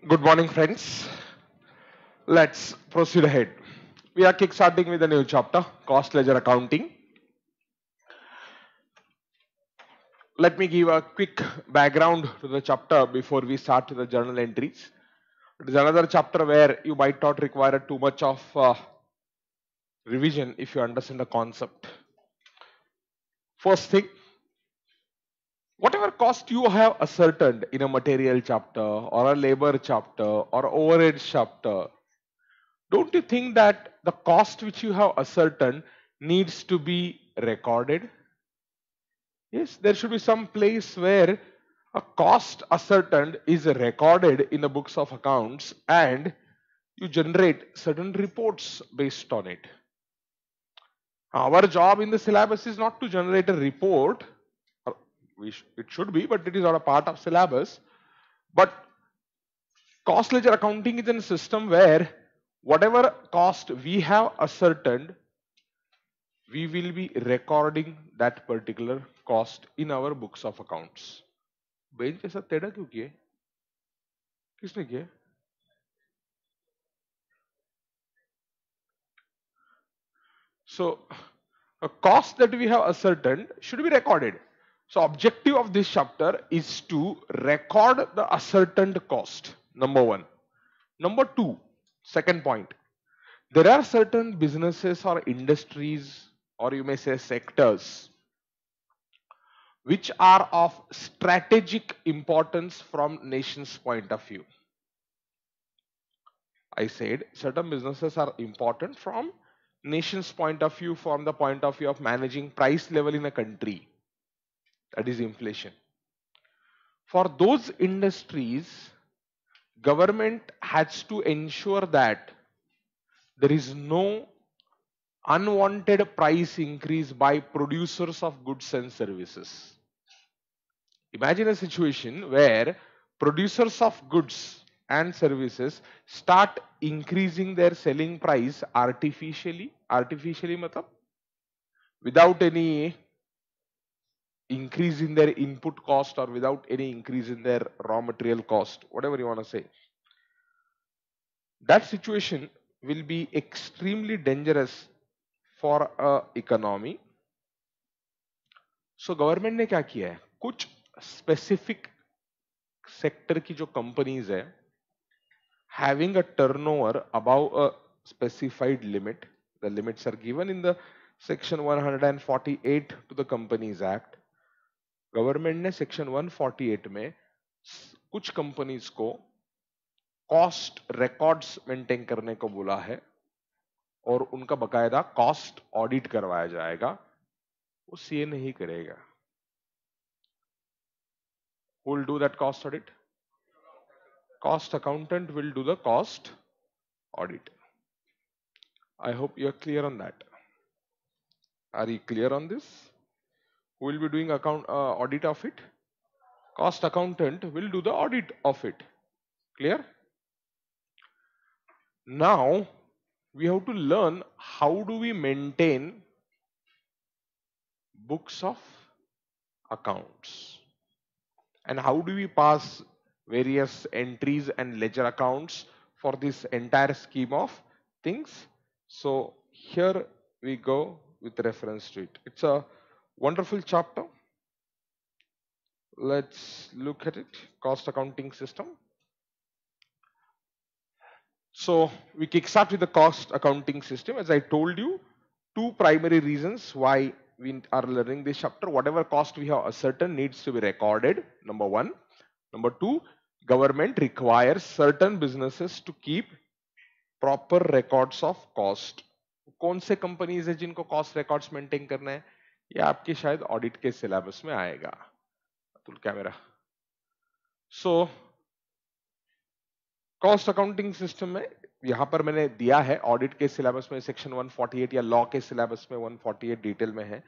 Good morning, friends. Let's proceed ahead. We are kickstarting with a new chapter, Cost Ledger Accounting. Let me give a quick background to the chapter before we start with the journal entries. It is another chapter where you might not require too much of revision if you understand the concept. First thing, whatever cost you have ascertained in a material chapter or a labor chapter or overhead chapter, don't you think that the cost which you have ascertained needs to be recorded? Yes, there should be some place where a cost ascertained is recorded in the books of accounts and you generate certain reports based on it. Our job in the syllabus is not to generate a report. It should be, but it is not a part of syllabus. But cost ledger accounting is a system where whatever cost we have ascertained, we will be recording that particular cost in our books of accounts. Bench ऐसा टेढ़ा क्यों किए? किसने किया? So a cost that we have ascertained should be recorded. So objective of this chapter is to record the ascertained cost. Number one. Number two, second point. There are certain businesses or industries, or you may say sectors, which are of strategic importance from nation's point of view. I said certain businesses are important from nation's point of view, from the point of view of managing price level in a country, that is inflation. For those industries, government has to ensure that there is no unwanted price increase by producers of goods and services. Imagine a situation where producers of goods and services start increasing their selling price artificially matlab, without any increase in their input cost or without any increase in their raw material cost, whatever you want to say. That situation will be extremely dangerous for a economy. So government ने क्या किया है? कुछ specific sector की जो companies है, having a turnover above a specified limit, the limits are given in the section 148 to the Companies Act. Government ने section 148 में कुछ कंपनीज को कॉस्ट रिकॉर्ड्स मेंटेन करने को बोला है और उनका बकायदा कॉस्ट ऑडिट करवाया जाएगा. वो सीए नहीं करेगा. Who will do that cost audit? Cost accountant will do the cost audit. I hope you are clear on that. Are you clear on this? Who will be doing audit of it? Cost accountant will do the audit of it. Clear? Now we have to learn how do we maintain books of accounts and how do we pass various entries and ledger accounts for this entire scheme of things. So here we go with reference to it. It's a wonderful chapter. Let's look at it. Cost accounting system. So we kickstart with the cost accounting system. As I told you, two primary reasons why we are learning this chapter. Whatever cost we have ascertained needs to be recorded. Number one. Number two, government requires certain businesses to keep proper records of cost. कौन से companies है जिनको cost records maintain करना है? ये आपके शायद audit के सिलेबस में आएगा. Atul camera. So cost accounting system में यहां पर मैंने दिया है ऑडिट के सिलेबस में सेक्शन 148 या लॉ के सिलेबस में 148 डिटेल में है.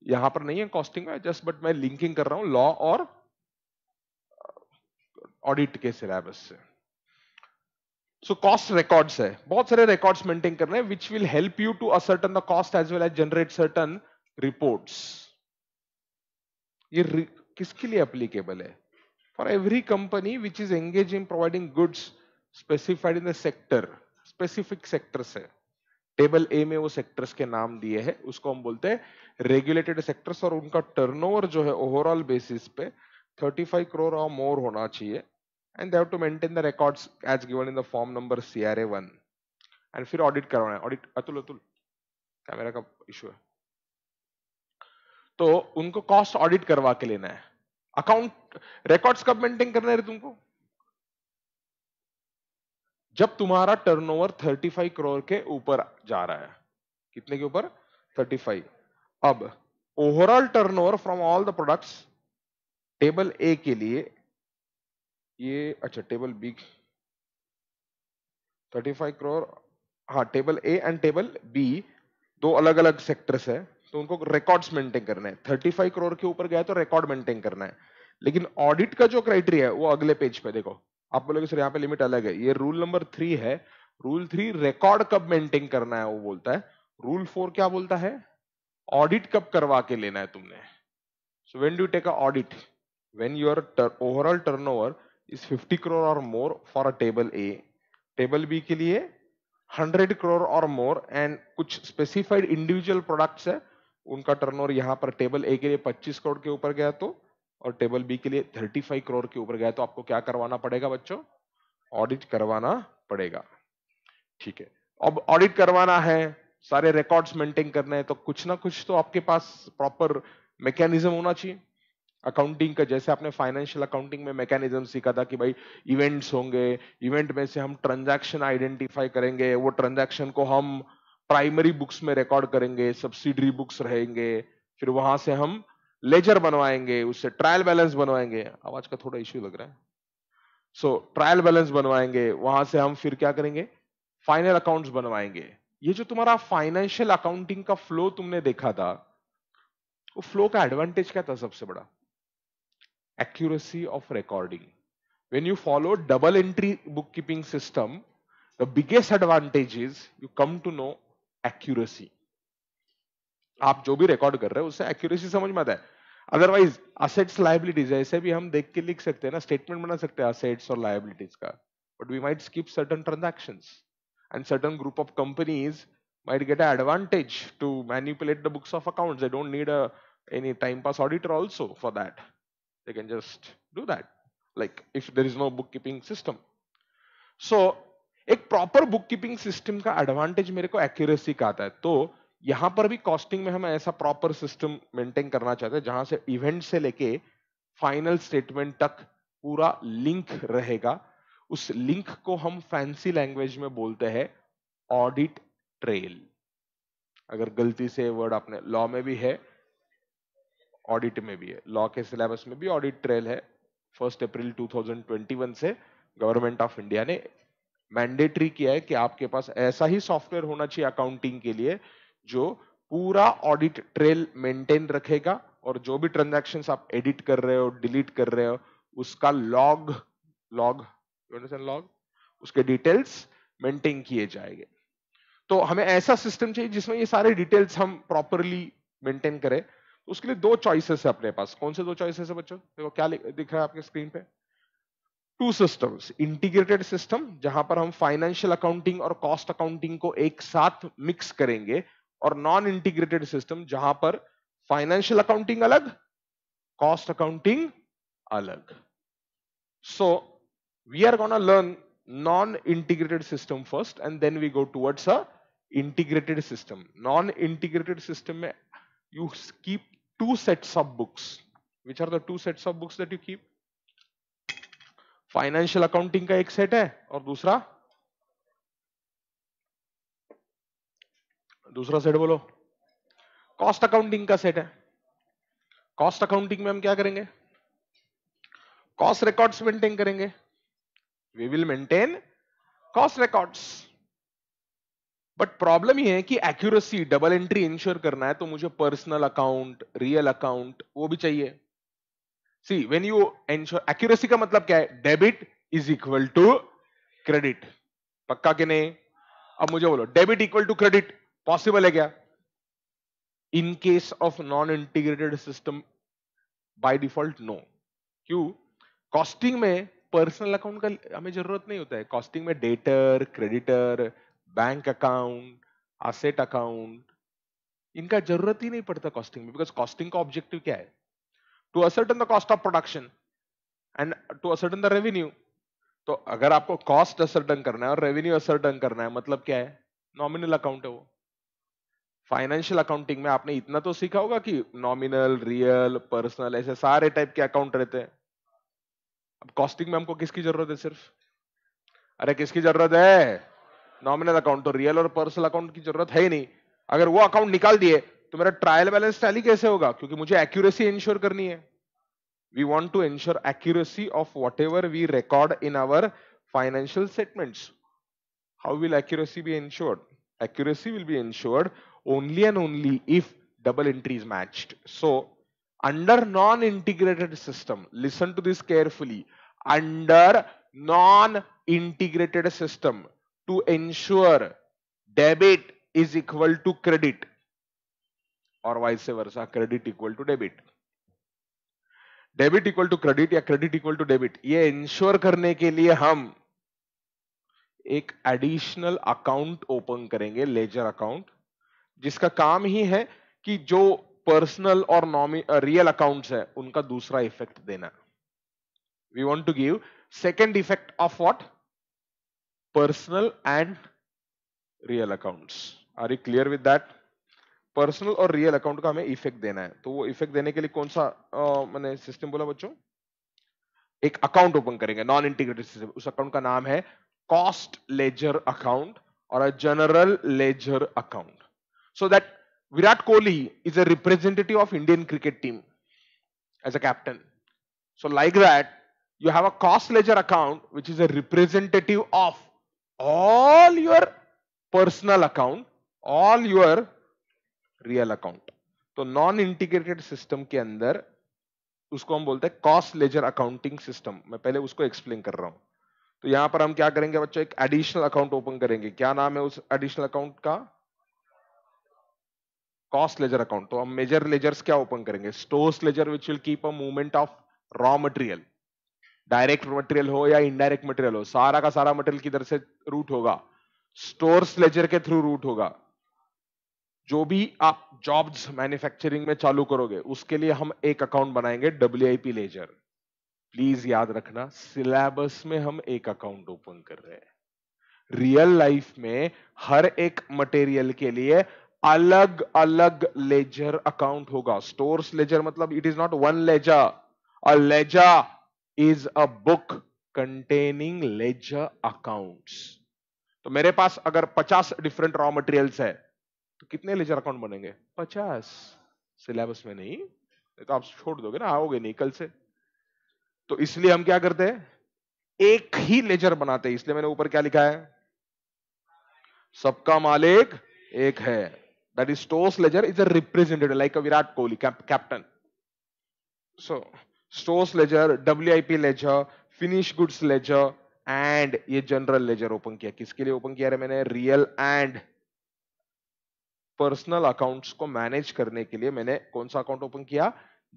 यहां पर नहीं है कॉस्टिंग में, जस्ट बट मैं लिंकिंग कर रहा हूं लॉ और ऑडिट के सिलेबस से. सो कॉस्ट रिकॉर्ड्स है, बहुत सारे रिकॉर्ड्स मेंटेन करने हैं which will help you to ascertain the cost as well as generate certain reports. ये किसके लिए एप्लीकेबल है? For every company which is engaged in providing goods specified in the sector, specific sectors है, table ए में वो sectors के नाम दिए हैं, उसको हम बोलते हैं रेगुलेटेड सेक्टर्स, और उनका टर्नओवर जो है ओवरऑल बेसिस पे 35 करोड़ और मोर होना चाहिए, and they have to maintain the records as given in the form number CRA 1, and फिर ऑडिट करवाना है। ऑडिट अतुल अतुल कैमरा का इशू है, तो उनको कॉस्ट ऑडिट करवा के लेना है। अकाउंट रिकॉर्ड्स कब मेंटेन करना है तुमको? जब तुम्हारा टर्नओवर 35 करोड़ के ऊपर जा रहा है। कितने के ऊपर? 35। अब overall turnover from all the products, table A के लिए ये, अच्छा टेबल बी 35 करोड़, हाँ table A and table B दो अलग अलग सेक्टर्स है, तो उनको रिकॉर्ड्स मेंटेन करना है। 35 करोड़ के ऊपर गया तो रिकॉर्ड मेंटेन करना है। लेकिन ऑडिट का जो क्राइटेरिया है वो अगले पेज पे देखो, आप बोलोगे सर यहाँ पे लिमिट अलग है, ये रूल नंबर 3 है। रूल 3 रिकॉर्ड कब मेंटेन करना है वो बोलता है। रूल 4 क्या बोलता है? ऑडिट कब करवा के लेना है तुमने। So when do you take a audit? When your overall turnover is 50 crore or more for a table A, table B के लिए 100 करोड़ और मोर, एंड कुछ स्पेसिफाइड इंडिविजुअल प्रोडक्ट्स है उनका टर्नओवर यहाँ पर टेबल ए के लिए 25 करोड़ के ऊपर गया तो, और टेबल बी के लिए 35 करोड़ के ऊपर गया तो आपको क्या करवाना पड़ेगा बच्चों? ऑडिट करवाना पड़ेगा। ठीक है, अब ऑडिट करवाना है, सारे रिकॉर्ड्स मेंटेन करने हैं, तो कुछ ना कुछ तो आपके पास प्रॉपर मैकेनिज्म होना चाहिए अकाउंटिंग का। जैसे आपने फाइनेंशियल अकाउंटिंग में मैकेनिज्म सीखा था कि भाई इवेंट्स होंगे, इवेंट में से हम ट्रांजैक्शन आइडेंटिफाई करेंगे, वो ट्रांजैक्शन को हम प्राइमरी बुक्स में रिकॉर्ड करेंगे, सब्सिडरी बुक्स रहेंगे, फिर वहां से हम लेजर बनवाएंगे, उससे ट्रायल बैलेंस बनवाएंगे। आवाज का थोड़ा इश्यू लग रहा है। सो ट्रायल बैलेंस बनवाएंगे, वहां से हम फिर क्या करेंगे? फाइनल अकाउंट्स बनवाएंगे। ये जो तुम्हारा फाइनेंशियल अकाउंटिंग का फ्लो तुमने देखा था, वो फ्लो का एडवांटेज क्या था सबसे बड़ा? accuracy of recording. When you follow double entry bookkeeping system, the biggest advantage is you come to know accuracy. आप जो भी रिकॉर्ड कर रहे हो उससे एक्यूरेसी समझ में आता है। अदरवाइज असेट्स लायबिलिटीज ऐसे भी हम देख के लिख सकते हैं ना, स्टेटमेंट बना सकते हैं असेट्स और लायबिलिटीज का, but we might skip certain transactions, and certain group of companies might get an advantage to manipulate the books of accounts. They don't need any time pass auditor also for that. They can just do that, like if there is no bookkeeping system. So एक proper bookkeeping system का advantage मेरे को accuracy का आता है। तो यहां पर भी कॉस्टिंग में हम ऐसा प्रॉपर सिस्टम मेंटेन करना चाहते हैं जहां से इवेंट से लेके फाइनल स्टेटमेंट तक पूरा लिंक रहेगा। उस लिंक को हम फैंसी लैंग्वेज में बोलते हैं ऑडिट ट्रेल। अगर गलती से वर्ड आपने, लॉ में भी है, ऑडिट में भी है, लॉ के सिलेबस में भी ऑडिट ट्रेल है। 1 अप्रैल 2021 से गवर्नमेंट ऑफ इंडिया ने मैंडेटरी किया है कि आपके पास ऐसा ही सॉफ्टवेयर होना चाहिए अकाउंटिंग के लिए जो पूरा ऑडिट ट्रेल मेंटेन रखेगा, और जो भी ट्रांजैक्शंस आप एडिट कर रहे हो, डिलीट कर रहे हो, उसका लॉग लॉग लॉग उसके डिटेल्स मेंटेन किए जाएंगे। तो हमें ऐसा सिस्टम चाहिए जिसमें ये सारे डिटेल्स हम प्रॉपरली मेंटेन करें। उसके लिए दो चॉइसेस है अपने पास। कौन से दो चॉइसेस है बच्चों? देखो क्या दिख रहा है आपके स्क्रीन पे, टू सिस्टम्स। इंटीग्रेटेड सिस्टम जहां पर हम फाइनेंशियल अकाउंटिंग और कॉस्ट अकाउंटिंग को एक साथ मिक्स करेंगे, और नॉन इंटीग्रेटेड सिस्टम जहां पर फाइनेंशियल अकाउंटिंग अलग, कॉस्ट अकाउंटिंग अलग। So we are gonna learn non integrated system first and then we go towards a integrated system. Non integrated system में you keep two sets of books. Which are the two sets of books that you keep? Financial accounting का एक set है और दूसरा set बोलो cost accounting का set है। कॉस्ट अकाउंटिंग में हम क्या करेंगे? कॉस्ट रिकॉर्ड्स मेंटेन करेंगे। We will maintain cost records. But problem ये है कि एक्यूरेसी, डबल एंट्री इंश्योर करना है तो मुझे पर्सनल अकाउंट, रियल अकाउंट वो भी चाहिए। See when you ensure, accuracy का मतलब क्या है? Debit is equal to credit. पक्का कि नहीं? अब मुझे बोलो debit equal to credit possible है क्या? In case of non integrated system by default no. क्यों? कॉस्टिंग में पर्सनल अकाउंट का हमें जरूरत नहीं होता है। कॉस्टिंग में debtor, creditor, bank account, asset account, इनका जरूरत ही नहीं पड़ता कॉस्टिंग में, बिकॉज कॉस्टिंग का ऑब्जेक्टिव क्या है? To ascertain the cost of production and to ascertain the revenue. तो अगर आपको कॉस्ट असर्टेन करना है और रेवेन्यू असर्टेन करना है, मतलब क्या है? नॉमिनल अकाउंट है वो। फाइनेंशियल अकाउंटिंग में आपने इतना तो सीखा होगा कि नॉमिनल, रियल, पर्सनल, ऐसे सारे टाइप के अकाउंट रहते हैं। अब कॉस्टिंग में हमको किसकी जरूरत है सिर्फ? अरे किसकी जरूरत है? Nominal account. तो रियल और पर्सनल अकाउंट की जरूरत है ही नहीं। अगर वो अकाउंट निकाल दिए तो मेरा ट्रायल बैलेंस टैली कैसे होगा? क्योंकि मुझे एक्यूरेसी इंश्योर करनी है। We want to ensure accuracy of whatever we record in our financial statements. How will accuracy be ensured? Accuracy will be ensured only and only if double entry is matched. So, under non-integrated system, listen to this carefully. Under non-integrated system, to ensure debit is equal to credit or vice versa, credit equal to debit. Debit equal to credit या credit equal to debit, ये इंश्योर करने के लिए हम एक additional account open करेंगे, ledger account, जिसका काम ही है कि जो पर्सनल और रियल अकाउंट्स है उनका दूसरा इफेक्ट देना। We want to give second effect of what? Personal and real accounts. Are you clear with that? Personal और रियल अकाउंट का हमें इफेक्ट देना है। तो वो इफेक्ट देने के लिए कौन सा मैंने सिस्टम बोला बच्चों? एक अकाउंट ओपन करेंगे, नॉन इंटीग्रेटेड सिस्टम। उस अकाउंट का नाम है कॉस्ट लेजर अकाउंट और a general ledger account, so that Virat Kohli is a representative of Indian cricket team as a captain. So like that, you have a cost ledger account which is a representative of all your personal account, all your real account. तो non integrated system के अंदर उसको हम बोलते हैं cost ledger accounting system. मैं पहले उसको एक्सप्लेन कर रहा हूं। तो यहां पर हम क्या करेंगे बच्चों? एक एडिशनल अकाउंट ओपन करेंगे। क्या नाम है उस एडिशनल अकाउंट का? Cost ledger account. तो हम मेजर लेजर्स क्या ओपन करेंगे? Stores ledger which will keep a movement of raw material, direct material हो या इनडायरेक्ट मटेरियल हो, सारा का सारा मटेरियल किधर से रूट होगा? स्टोर्स लेजर के थ्रू रूट होगा। जो भी आप जॉब्स मैन्युफैक्चरिंग में चालू करोगे उसके लिए हम एक अकाउंट बनाएंगे, WIP लेजर। प्लीज याद रखना, सिलेबस में हम एक अकाउंट ओपन कर रहे हैं। रियल लाइफ में हर एक मटेरियल के लिए अलग अलग लेजर अकाउंट होगा। स्टोर्स लेजर मतलब it is not one ledger, a ledger is a book containing ledger accounts. तो मेरे पास अगर 50 डिफरेंट रॉ मटेरियल्स है तो कितने लेजर अकाउंट बनेंगे? 50। सिलेबस में नहीं, तो आप छोड़ दोगे ना, आओगे नहीं कल से। तो इसलिए हम क्या करते हैं? एक ही लेजर बनाते हैं। इसलिए मैंने ऊपर क्या लिखा है? सबका मालिक एक है। That is stores ledger is a representative like a Virat Kohli captain. So stores ledger, WIP ledger, finished goods ledger and ये जनरल लेजर ओपन किया। किसके लिए ओपन किया है मैंने? रियल एंड पर्सनल अकाउंट्स को मैनेज करने के लिए मैंने कौन सा अकाउंट ओपन किया?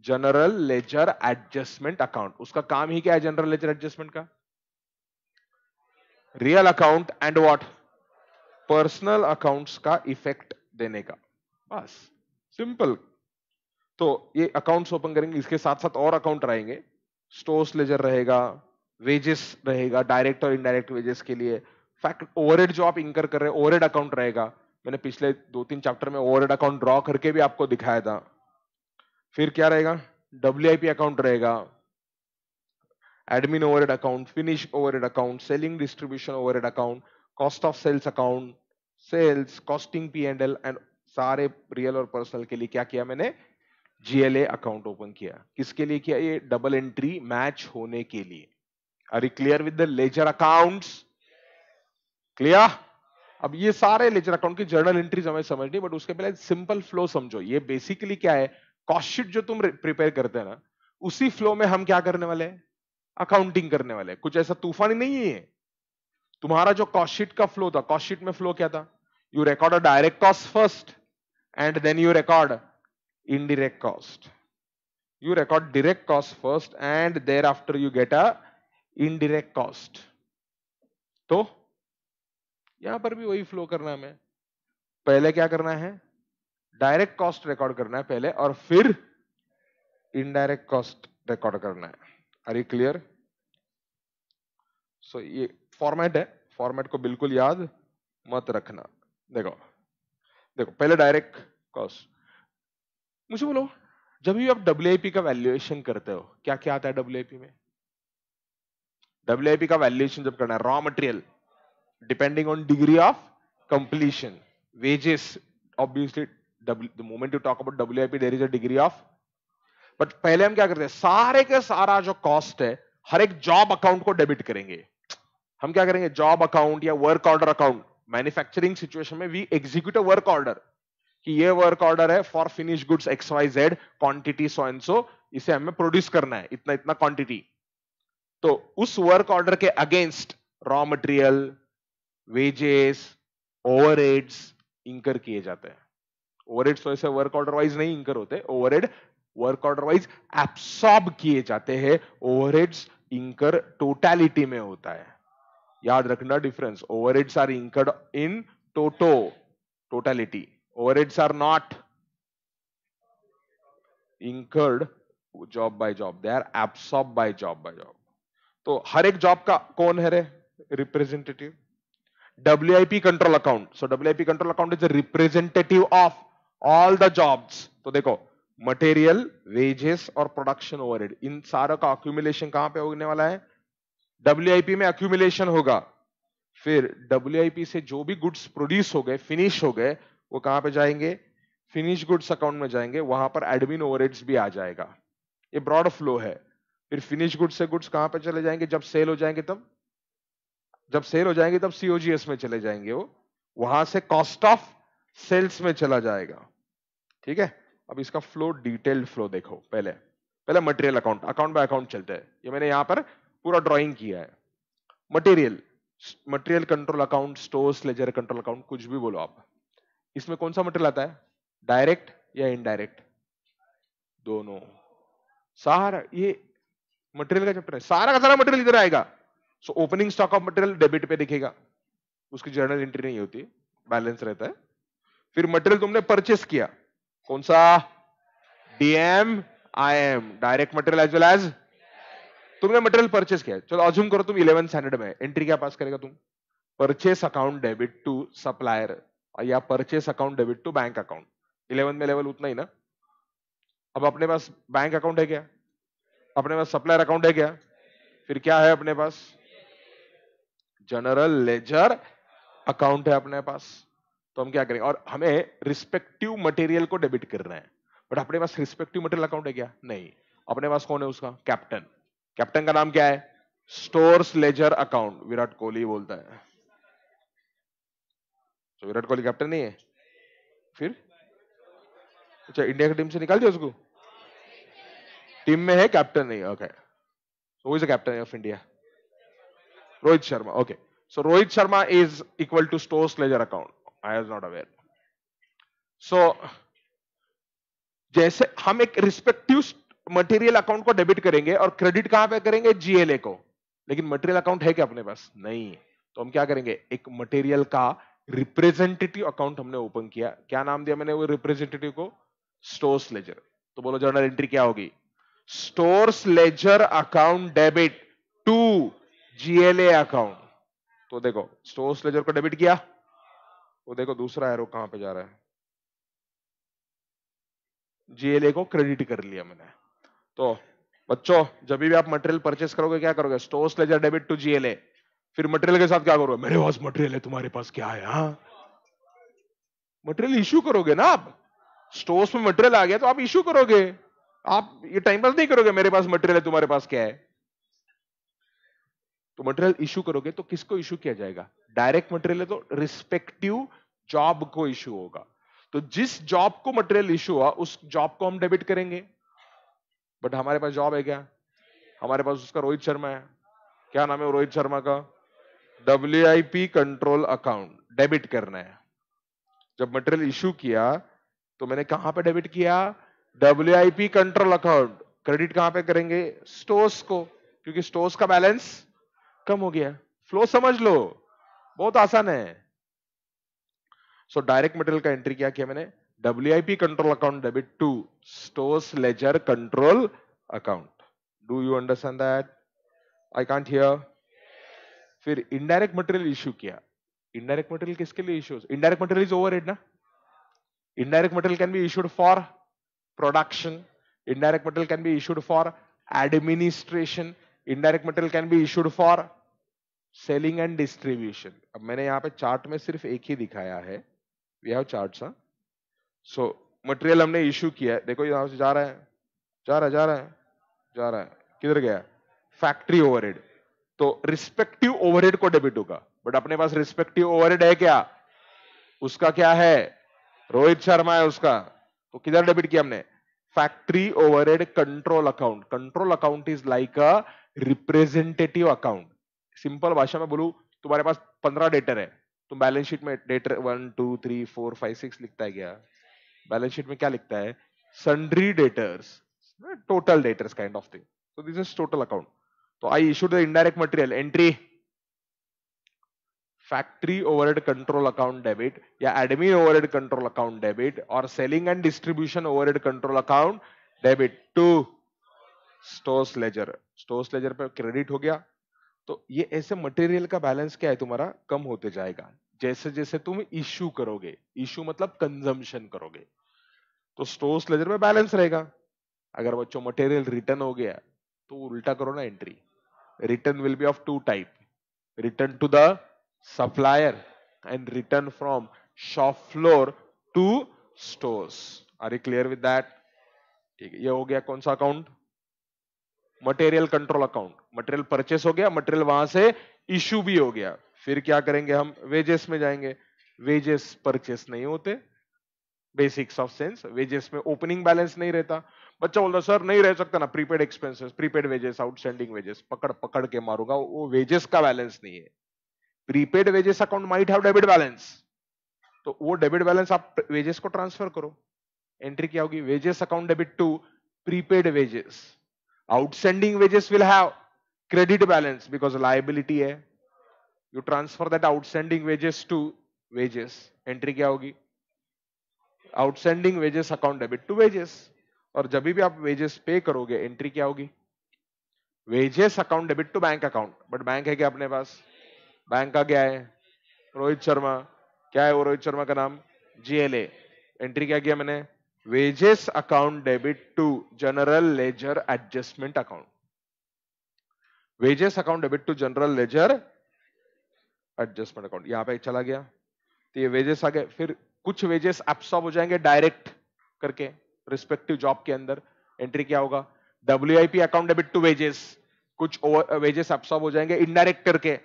General ledger adjustment account. उसका काम ही क्या है जनरल लेजर एडजस्टमेंट का? Real account and what? Personal accounts का इफेक्ट देने का, बस सिंपल। तो ये अकाउंट्स ओपन करेंगे, इसके साथ साथ और अकाउंट रहेंगे। स्टोर्स लेजर रहेगा, वेजेस रहेगा, डायरेक्ट और इनडायरेक्ट वेजेस के लिए, फैक्ट ओवरहेड जो आप इंकर कर रहे हैं ओवरहेड अकाउंट रहेगा। मैंने पिछले 2-3 चैप्टर में ओवरहेड अकाउंट ड्रॉ करके भी आपको दिखाया था। फिर क्या रहेगा? WIP अकाउंट रहेगा, admin overhead account, finish overhead account, selling distribution overhead account, cost of sales account, sales costing P&L and सारे रियल और पर्सनल के लिए क्या किया मैंने? GLA अकाउंट ओपन किया। किसके लिए किया? ये डबल एंट्री मैच होने के लिए। Are you clear with the ledger accounts? Clear? अब ये सारे लेजर अकाउंट की जर्नल एंट्रीज हमें समझनी, बट उसके पहले सिंपल फ्लो समझो। ये बेसिकली क्या है? कॉस्ट शीट जो तुम प्रिपेयर करते हैं ना, उसी फ्लो में हम क्या करने वाले हैं? अकाउंटिंग करने वाले हैं। कुछ ऐसा तूफानी नहीं है ये। तुम्हारा जो कॉस्ट शीट का फ्लो था, कॉस्ट शीट में फ्लो क्या था? You record a direct cost first and then you record indirect cost. You record direct cost first and thereafter you get a indirect cost. तो यहां पर भी वही फ्लो करना है हमें। पहले क्या करना है, डायरेक्ट कॉस्ट रिकॉर्ड करना है पहले और फिर इनडायरेक्ट कॉस्ट रिकॉर्ड करना है। Are you clear? सो ये फॉर्मेट है, फॉर्मेट को बिल्कुल याद मत रखना। देखो देखो पहले डायरेक्ट कॉस्ट। मुझे बोलो, जब भी आप WIP का वैल्यूएशन करते हो क्या क्या आता है WIP में? WIP का वैल्यूएशन जब करना है, raw material depending on degree of completion, wages obviously the moment you talk about WIP there is a degree of, but पहले हम क्या करते हैं, सारे के सारा जो कॉस्ट है हर एक जॉब अकाउंट को डेबिट करेंगे। हम क्या करेंगे, जॉब अकाउंट या work order account. Manufacturing situation में we execute a work order कि ये वर्क ऑर्डर है for finish goods XYZ, quantity so and so, इसे हमें प्रोड्यूस करना है इतना इतना क्वांटिटी। तो उस वर्क ऑर्डर के against raw material, wages, overheads इंकर किए जाते हैं। ओवरहेड्स तो ऐसे वर्क ऑर्डर वाइज नहीं इंकर होते, overhead work order wise absorb किए जाते हैं, ओवरहेड्स इंकर टोटलिटी में होता है। याद रखना difference, overheads are incurred in totality, overheads are not incurred job by job, they are absorb by job. तो हर एक जॉब का कौन है रे representative? WIP control account. So WIP control account is a representative of all the jobs। तो देखो material, wages और प्रोडक्शन ओवरहेड, इन सारा का अक्यूमुलेशन कहां पे होने वाला है? WIP में अक्यूमुलेशन होगा। फिर WIP से जो भी गुड्स प्रोड्यूस हो गए, फिनिश हो गए, वो कहां पे जाएंगे? फिनिश गुड्स अकाउंट में जाएंगे, वहां पर एडमिन ओवरहेड्स भी आ जाएगा। ये ब्रॉड फ्लो है। फिर फिनिश गुड्स से गुड्स कहां पे चले जाएंगे? जब सेल हो जाएंगे तब, जब सेल हो जाएंगे तब COGS में चले जाएंगे, वो वहां से कॉस्ट ऑफ सेल्स में चला जाएगा। ठीक है, अब इसका फ्लो, डिटेल्ड फ्लो देखो। पहले पहले material account, account by account चलते हैं। ये मैंने यहां पर पूरा ड्राइंग किया है। Material, material control account, stores ledger control account, कुछ भी बोलो आप। इसमें कौन सा मटेरियल आता है, डायरेक्ट या इनडायरेक्ट? दोनों। सारा ये मटेरियल का चैप्टर है, सारा का सारा मटेरियल इधर आएगा। So opening stock of material debit पे दिखेगा, उसकी जर्नल एंट्री नहीं होती, बैलेंस रहता है। फिर मटेरियल तुमने परचेस किया, कौन सा? DM IM, direct material as well as. तुमने मटेरियल परचेस किया, चलो अज्यूम करो तुम 11th स्टैंडर्ड में, एंट्री क्या पास करेगा तुम? Purchase account debit to supplier या purchase account debit to bank account. 11th में लेवल उतना ही ना। अब अपने पास बैंक अकाउंट है क्या? अपने पास सप्लायर अकाउंट है क्या? फिर क्या है अपने पास? जनरल लेजर अकाउंट है अपने पास। तो हम क्या करेंगे, और हमें रिस्पेक्टिव मटेरियल को डेबिट करना है, बट अपने पास रिस्पेक्टिव मटेरियल अकाउंट है क्या? नहीं। अपने पास कौन है उसका? कैप्टन। कैप्टन का नाम क्या है? Stores ledger account. Virat Kohli बोलता है, तो विराट कोहली कैप्टन नहीं है? फिर अच्छा, इंडिया की टीम से निकाल दिया उसको? टीम में है, कैप्टन नहीं। Okay, who is the captain of India? Rohit Sharma. Okay, so Rohit Sharma is equal to stores ledger account. I was not aware. So जैसे हम एक रिस्पेक्टिव मटेरियल अकाउंट को डेबिट करेंगे और क्रेडिट कहां पे करेंगे? GLA को। लेकिन मटेरियल अकाउंट है क्या अपने पास? नहीं। तो हम क्या करेंगे, एक मटेरियल का रिप्रेजेंटेटिव अकाउंट हमने ओपन किया। क्या नाम दिया मैंने वो रिप्रेजेंटेटिव को? Stores ledger. तो बोलो जर्नल एंट्री क्या होगी? Stores ledger account debit to GLA account. तो देखो स्टोर्स लेजर को डेबिट किया, वो देखो दूसरा एरो कहां पे जा रहा है? GLA को क्रेडिट कर लिया मैंने। तो बच्चों जब भी आप मटेरियल परचेस करोगे क्या करोगे? Stores ledger debit to GLA। फिर मटेरियल के साथ क्या करोगे? मेरे पास मटेरियल है, तुम्हारे पास क्या है? हाँ, मटेरियल इश्यू करोगे ना आप। स्टोर्स में मटेरियल आ गया तो आप इश्यू करोगे, आप ये टाइम पास नहीं करोगे मेरे पास मटेरियल है तुम्हारे पास क्या है। तो मटेरियल इश्यू करोगे तो किसको इश्यू किया जाएगा? डायरेक्ट मटेरियल है तो रिस्पेक्टिव जॉब को इश्यू होगा। तो जिस जॉब को मटेरियल इश्यू हुआ उस जॉब को हम डेबिट करेंगे। बट हमारे पास जॉब है क्या? हमारे पास उसका रोहित शर्मा है। क्या नाम है रोहित शर्मा का? WIP कंट्रोल अकाउंट डेबिट करना है। जब मटेरियल इश्यू किया तो मैंने कहां पे डेबिट किया? WIP control account. क्रेडिट कहां पे करेंगे? स्टोर्स को, क्योंकि स्टोर्स का बैलेंस कम हो गया। फ्लो समझ लो, बहुत आसान है। सो डायरेक्ट मटेरियल का एंट्री क्या किया मैंने? WIP control account debit to stores ledger control account. Do you understand that? I can't hear. फिर इनडायरेक्ट मटेरियल इश्यू किया। इनडायरेक्ट मटेरियल किसके लिए issues? Indirect material is overhead ना। Indirect material can be issued for production, indirect material can be issued for administration, indirect material can be issued for selling and distribution। अब मैंने यहाँ पे chart में सिर्फ एक ही दिखाया है, we have charts हाँ। सो मटेरियल हमने इश्यू किया है, देखो यहाँ से जा रहा है, जा रहा है, जा रहा है, जा रहा है, किधर गया? Factory overhead. तो रिस्पेक्टिव ओवरहेड को डेबिट होगा, बट अपने पास रिस्पेक्टिव ओवरहेड है क्या? उसका क्या है? रोहित शर्मा है उसका, तो किधर डेबिट किया हमने? Factory overhead control account. Control account is like a representative account. Simple भाषा में बोलूं, तुम्हारे पास 15 डेटर है, तुम बैलेंस शीट में डेटर 1 2 3 4 5 6 लिखता है क्या? बैलेंस शीट में क्या लिखता है? Sundry debtors, total debtors kind of thing. So this is total account. तो I issued the indirect material entry factory overhead control account debit या admin overhead control account debit और selling and distribution overhead control account debit to stores ledger. Stores ledger पे credit हो गया। तो ये ऐसे material का बैलेंस क्या है तुम्हारा? कम होते जाएगा जैसे जैसे तुम इश्यू करोगे। इश्यू मतलब कंजम्पशन करोगे, तो स्टोर्स लेजर में बैलेंस रहेगा। अगर बच्चों मटेरियल रिटर्न हो गया तो उल्टा करो ना entry. Return will be of two type, return to the supplier and return from shop floor to stores। are you clear with that? ठीक है, ये हो गया कौन सा account? Material control account. Material purchase हो गया, मटेरियल वहां से इश्यू भी हो गया। फिर क्या करेंगे हम? वेजेस में जाएंगे। वेजेस परचेस नहीं होते, बेसिक्स ऑफ सेंस। वेजेस में ओपनिंग बैलेंस नहीं रहता। बच्चा बोलता सर नहीं रह सकता ना, prepaid expenses, prepaid wages, outstanding wages, पकड़ पकड़ के मारूंगा, वो वेजेस का बैलेंस नहीं है। Prepaid wages account might have debit balance, तो वो डेबिट बैलेंस आप वेजेस को ट्रांसफर करो। एंट्री क्या होगी? Wages account debit to prepaid wages. Outstanding wages will have credit balance because liability है। You transfer that outstanding wages to wages. Entry क्या होगी? Outstanding wages account debit to wages. और जब भी आप वेजेस पे करोगे एंट्री क्या होगी? Wages account debit to bank account. But bank है क्या अपने पास? बैंक का क्या है? रोहित शर्मा। क्या है वो रोहित शर्मा का नाम? GLA। एंट्री क्या किया मैंने? Wages account debit to general ledger adjustment account. Wages account debit to general ledger adjustment account. यहां पे चला गया, तो ये वेजेस आ गए। फिर कुछ वेजेस एब्सॉर्ब हो जाएंगे डायरेक्ट करके रिस्पेक्टिव जॉब के अंदर। एंट्री क्या होगा? WIP account debit to wages. कुछ वेजेस एब्सॉर्ब हो जाएंगे इनडायरेक्ट करके।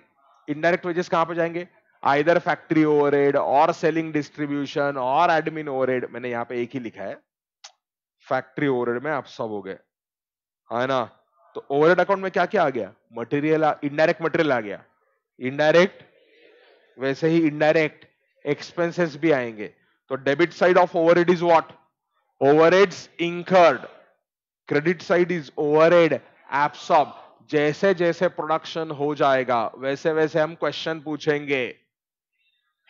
इनडायरेक्ट वेजेस कहां पे जाएंगे? आइदर फैक्ट्री ओवरहेड और सेलिंग डिस्ट्रीब्यूशन और एडमिन ओवरहेड। मैंने यहां पे एक ही लिखा है, फैक्ट्री ओवरहेड में एब्सॉर्ब हो गए, है ना। तो ओवरहेड अकाउंट में क्या क्या आ गया? मटेरियल, इनडायरेक्ट मटेरियल आ गया। इनडायरेक्ट, वैसे ही इनडायरेक्ट एक्सपेंसेस भी आएंगे। तो debit side of overhead is what? Overheads incurred. Credit side is overhead absorb. जैसे जैसे प्रोडक्शन हो जाएगा वैसे वैसे हम क्वेश्चन पूछेंगे,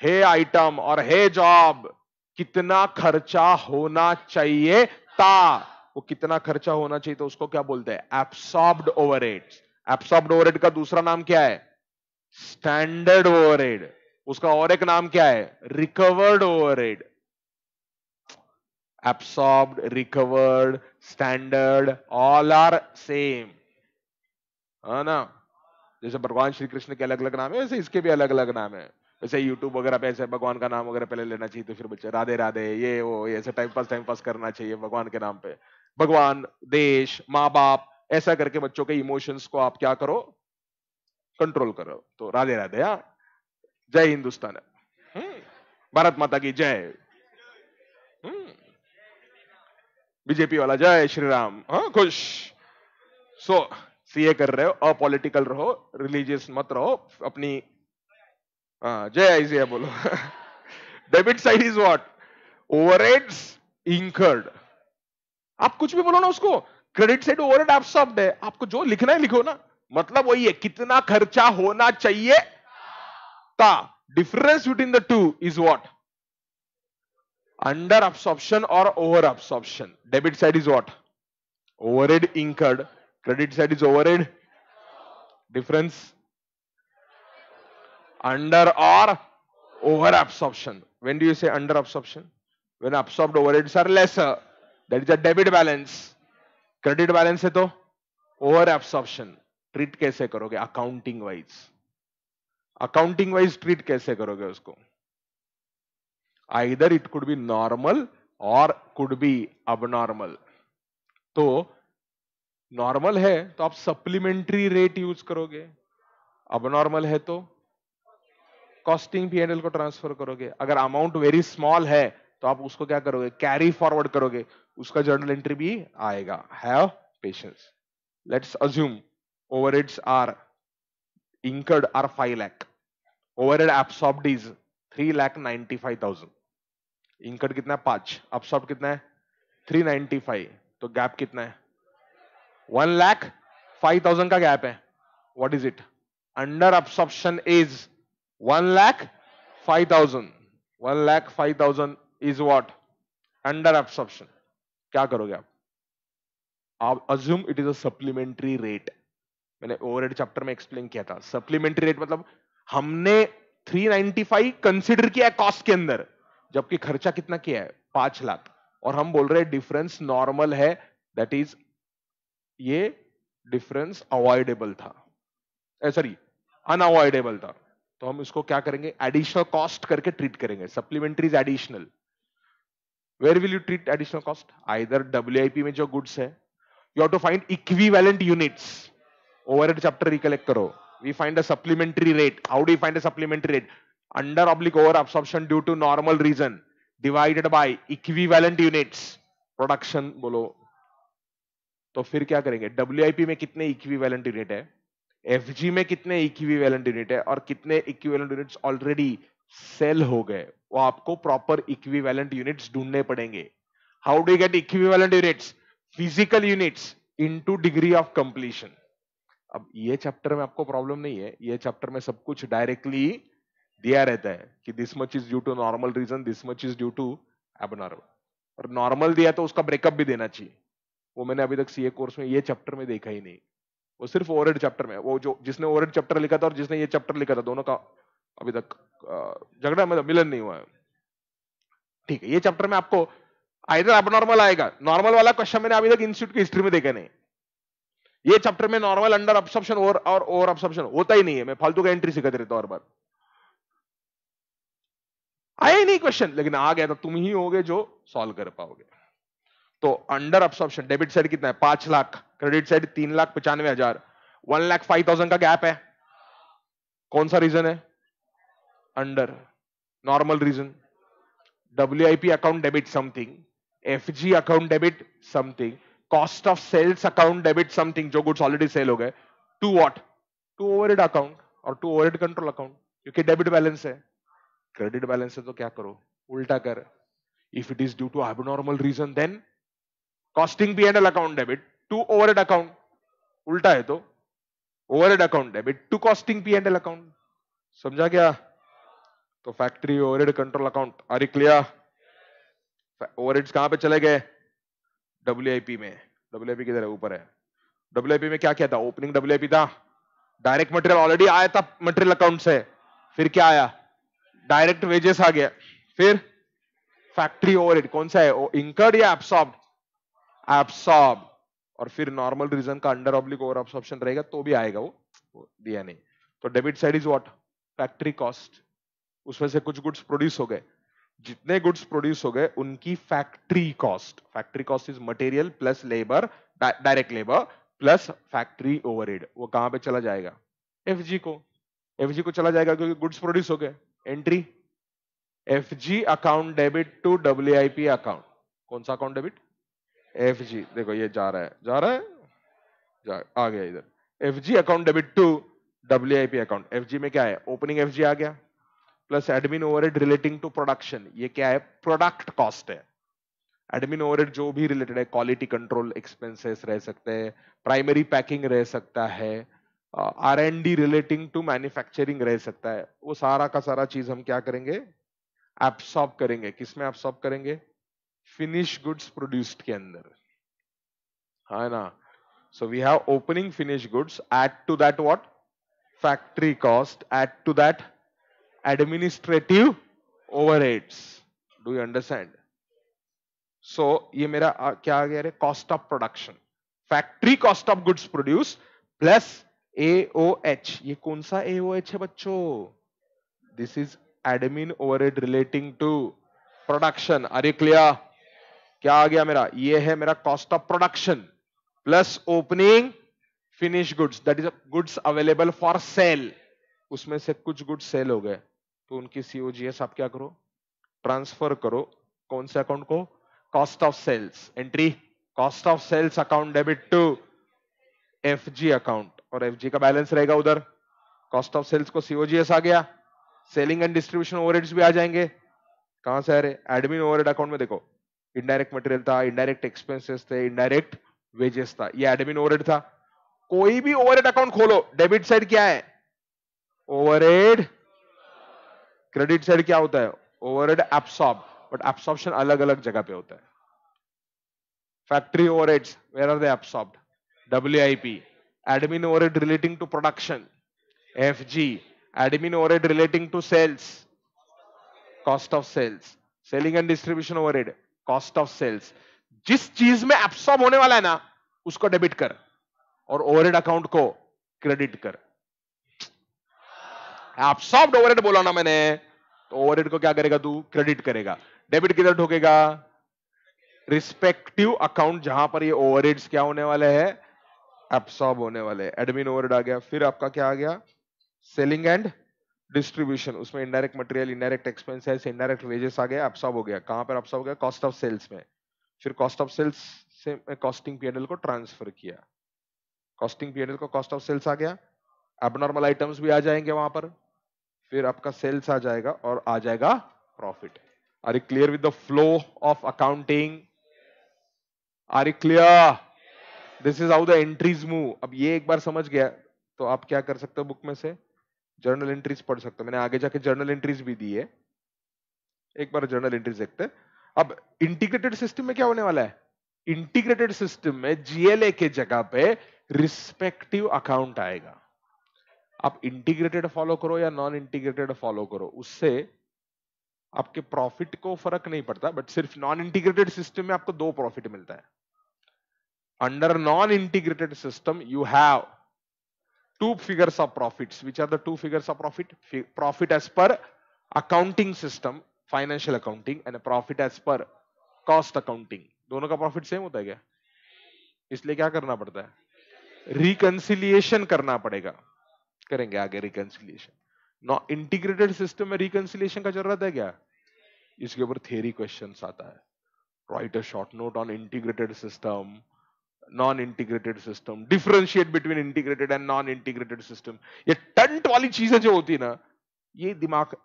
हे आइटम और हे जॉब कितना खर्चा होना चाहिए था? वो कितना खर्चा होना चाहिए तो उसको क्या बोलते हैं? Absorbed overheads. एब्सॉर्ब्ड ओवरहेड का दूसरा नाम क्या है? Standard overhead. उसका और एक नाम क्या है? Recovered overhead. Absorbed, recovered, standard, all are same, है ना। जैसे भगवान श्री कृष्ण के अलग अलग नाम है, वैसे इसके भी अलग अलग नाम है। वैसे यूट्यूब वगैरह पे ऐसे भगवान का नाम वगैरह पहले लेना चाहिए, तो फिर बच्चे राधे राधे ये वो ऐसे टाइम पास करना चाहिए भगवान के नाम पे। भगवान, देश, माँ बाप, ऐसा करके बच्चों के इमोशंस को आप क्या करो? कंट्रोल करो। तो राधे राधे। हाँ, जय हिंदुस्तान। भारत माता की जय। बीजेपी वाला जय श्री राम। हाँ, खुश। सो सीए कर रहे हो, अपॉलिटिकल रहो, रिलीजियस मत रहो अपनी। जय आइजिया बोलो। Debit side is what? Overheads incurred. आप कुछ भी बोलो ना उसको, क्रेडिट साइड ओवरहेड एब्सॉर्ब्ड है, आपको जो लिखना है लिखो ना, मतलब वही है, कितना खर्चा होना चाहिए था. Difference between the two is what? Under absorption or over absorption. Debit side is what? Overhead incurred. Credit side is overhead. Difference? Under or over absorption. When do you say under absorption? When absorbed overheads are lesser. That is a debit balance. Credit balance है तो over absorption. Treat कैसे करोगे? Accounting wise. Accounting wise treat कैसे करोगे उसको? Either it could be normal or could be abnormal. तो normal है तो आप सप्लीमेंट्री रेट यूज करोगे, अब नॉर्मल है तो कॉस्टिंग पीएनएल को ट्रांसफर करोगे. अगर अमाउंट वेरी स्मॉल है तो आप उसको क्या करोगे? कैरी फॉरवर्ड करोगे, उसका जर्नल एंट्री भी आएगा. Have patience. Let's assume overheads are incurred are 5 lakh, overhead absorbed is 3,95,000. incurred कितना है? 5. absorbed कितना है? 395. तो गैप कितना है? 1,05,000 का गैप है. What is it? Under absorption is 1,05,000. 1,05,000 is what? Under absorption. क्या करोगे आप assume it is a supplementary rate. मैंने ओवरहेड चैप्टर में एक्सप्लेन किया था. सप्लीमेंट्री रेट मतलब हमने 395 कंसिडर किया है कॉस्ट के अंदर, जबकि खर्चा कितना किया है? 5 लाख. और हम बोल रहे हैं डिफरेंस नॉर्मल है, दैट इज ये डिफरेंस अवॉइडेबल था, सॉरी अनअवॉइडेबल था. तो हम इसको क्या करेंगे? एडिशनल कॉस्ट करके ट्रीट करेंगे. Supplementary is additional. Where will you treat additional cost? Either WIP में जो गुड्स है, you have to find equivalent units. Overhead chapter recollect करो. We find a supplementary rate. How do you find a supplementary rate? Under oblique over absorption due to normal reason divided by equivalent units. Production बोलो. तो फिर क्या करेंगे? WIP में कितने equivalent unit है, FG में कितने इक्विवेलेंट यूनिट है, और कितने इक्विवेलेंट यूनिट्स ऑलरेडी सेल हो गए, वो आपको प्रॉपर इक्विवेलेंट यूनिट्स ढूंढने पड़ेंगे. How do you get equivalent units? Physical units into degree of completion. अब ये चैप्टर में आपको प्रॉब्लम नहीं है, ये चैप्टर में सब कुछ डायरेक्टली दिया रहता है कि this much is due to normal reason, this much is due to abnormal. और नॉर्मल दिया तो उसका ब्रेकअप भी देना चाहिए. वो मैंने अभी तक सीए कोर्स में ये चैप्टर में देखा ही नहीं. वो सिर्फ ओवरहेड चैप्टर में. वो जो जिसने ओवरहेड चैप्टर लिखा था और जिसने ये चैप्टर लिखा था, दोनों का अभी तक झगड़ा मतलब मिलन नहीं हुआ है. ठीक है, ये चैप्टर में आपको आइदर एबनॉर्मल आएगा. नॉर्मल वाला क्वेश्चन मैंने अभी तक इंस्टीट्यूट की हिस्ट्री में देखा नहीं. ये चैप्टर में नॉर्मल, अंडर absorption और ओवर absorption होता ही नहीं है. मैं फालतू का एंट्री सिखाते रहता हूं हर बार. आया ही नहीं क्वेश्चन, लेकिन आ गया तो तुम ही होगे जो सॉल्व कर पाओगे. तो अंडर absorption डेबिट साइड कितना है? 5 लाख. Credit side 3,95,000. 1,05,000 का गैप है. कौन सा रीजन है? Under. Normal reason. WIP account debit something, FG account debit something, cost of sales account debit something, जो गुड्स ऑलरेडी सेल हो गए, to what? To overhead account और टू ओवरहेड कंट्रोल अकाउंट, क्योंकि debit balance है. Credit balance है तो क्या करो? उल्टा कर. If it is due to abnormal reason then costing PNL account debit to overhead account. उल्टा है तो overhead account debit to costing PNL account. समझा क्या? तो factory overhead control account. Are you clear? Overheads कहां पे चले गए? डब्ल्यूआईपी में. डब्ल्यूआईपी किधर है? ऊपर है. डब्ल्यूआईपी में क्या किया था? ओपनिंग डब्ल्यूआईपी था. डायरेक्ट मटेरियल ऑलरेडी आया था मटेरियल अकाउंट से. फिर क्या आया? डायरेक्ट वेजेस आ गया. फिर फैक्ट्री ओवरहेड. कौन सा है? इंकर्ड या एब्सॉर्ब्ड? एब्सॉर्ब. और फिर नॉर्मल रीजन का अंडर ऑब्लिक ओवर absorption रहेगा तो भी आएगा. वो दिया नहीं. तो debit side is what? Factory cost. उसमें से कुछ गुड्स प्रोड्यूस हो गए. जितने गुड्स प्रोड्यूस हो गए उनकी factory cost. Factory cost is material plus labour, direct labour plus factory overhead. वो कहां पे चला जाएगा? एफजी को. एफजी को चला जाएगा क्योंकि गुड्स प्रोड्यूस हो गए. Entry FG account debit to WIP account. कौन सा अकाउंट डेबिट? एफजी. देखो ये जा रहा है, जा रहा है, आ गया इधर. FG account debit to WIP account. FG में क्या है? ओपनिंग एफजी आ गया plus admin overhead relating to production. ये क्या है? प्रोडक्ट कॉस्ट है. एडमिन ओवरहेड जो भी रिलेटेड है, क्वालिटी कंट्रोल एक्सपेंसेस रह सकते हैं, प्राइमरी पैकिंग रह सकता है, R&D रिलेटिंग टू मैन्युफैक्चरिंग रह सकता है, वो सारा का सारा चीज हम क्या करेंगे, एब्सॉर्ब करेंगे। किसमें एब्सॉर्ब करेंगे? फिनिश गुड्स प्रोड्यूस्ड के अंदर, है ना। So we have opening finish goods, add to that what, factory cost, add to that administrative overheads. Do you understand? So ये मेरा क्या आ गया रे, cost of production, factory cost of goods produce plus AOH. ये कौन सा AOH है बच्चों? This is admin overhead relating to production. Are you clear? क्या आ गया मेरा? ये है मेरा cost of production plus opening finish goods, that is goods available for sale. उसमें से कुछ गुड्स सेल हो गए तो उनकी सीओजीएस आप क्या करो, ट्रांसफर करो। कौन से अकाउंट को? Cost of sales. Entry cost of sales account debit to FG account, और एफजी का बैलेंस रहेगा उधर। कॉस्ट ऑफ सेल्स को सीओजीएस आ गया, सेलिंग एंड डिस्ट्रीब्यूशन ओवरहेड्स भी आ जाएंगे। कहां से आ रहे? एडमिन ओवरहेड अकाउंट में देखो, इनडायरेक्ट मटेरियल था, इनडायरेक्ट एक्सपेंसेस थे, इनडायरेक्ट वेजेस था, ये एडमिन ओवरहेड था। कोई भी ओवरहेड अकाउंट खोलो, डेबिट साइड क्या है? ओवरहेड। क्रेडिट साइड क्या होता है? ओवरहेड एब्सॉर्ब, बट एब्सॉर्प्शन अलग अलग जगह पे होता है। Factory overheads, where are they absorbed? WIP। Admin overhead relating to production, FG। Admin overhead relating to sales, cost of sales. Selling and distribution overhead, cost of sales. जिस चीज में absorb होने वाला है ना, उसको डेबिट कर, और ओवरहेड अकाउंट को क्रेडिट कर। एब्सॉर्ब्ड ओवरहेड बोला ना मैंने, तो ओवरहेड को क्या करेगा तू? क्रेडिट करेगा। डेबिट किधर ठोकेगा? रिस्पेक्टिव अकाउंट जहां पर ये ओवरहेड्स क्या होने वाले हैं? एब्सॉर्ब होने वाले। एडमिन ओवरहेड आ गया, फिर आपका क्या आ गया? सेलिंग एंड डिस्ट्रीब्यूशन, उसमें indirect material, indirect expenses, indirect wages आ गया, एब्सॉर्ब हो गया। कहां पर एब्सॉर्ब हो गया? कॉस्ट ऑफ सेल्स में। फिर कॉस्ट ऑफ सेल्स से कॉस्टिंग पीएनएल को ट्रांसफर किया, कॉस्टिंग पीएनएल को कॉस्ट ऑफ सेल्स आ गया, एबनॉर्मल आइटम्स भी आ जाएंगे वहां पर, फिर आपका सेल्स आ जाएगा और आ जाएगा profit. Are you clear with the flow of accounting? Are you clear? This is how the entries move. अब ये एक बार समझ गया तो आप क्या कर सकते हो, बुक में से जर्नल एंट्रीज पढ़ सकते हो। मैंने आगे जाके जर्नल एंट्रीज भी दी है, एक बार जर्नल एंट्रीज देखते हैं। अब इंटीग्रेटेड सिस्टम में क्या होने वाला है? इंटीग्रेटेड सिस्टम में जीएलए के जगह पे रिस्पेक्टिव अकाउंट आएगा। आप इंटीग्रेटेड फॉलो करो या नॉन इंटीग्रेटेड फॉलो करो, उससे आपके प्रॉफिट को फर्क नहीं पड़ता, बट सिर्फ नॉन इंटीग्रेटेड सिस्टम में आपको दो प्रॉफिट मिलता है। Under non integrated system you have two figures of profits. Which are the two figures of profit? Profit as per accounting system, financial accounting, and a profit as per cost accounting. दोनों का profit same होता है क्या? इसलिए क्या करना पड़ता है? रिकंसिलिएशन करना पड़ेगा। करेंगे आगे रिकंसिलिएशन। नॉ इंटीग्रेटेड सिस्टम में रिकंसिलिएशन का जरूरत है क्या? इसके ऊपर थियरी क्वेश्चंस आता है। Write a short note on integrated system, non integrated system, differentiate between integrated and non integrated system. ये टंट वाली चीजें जो होती है ना, ये दिमाग,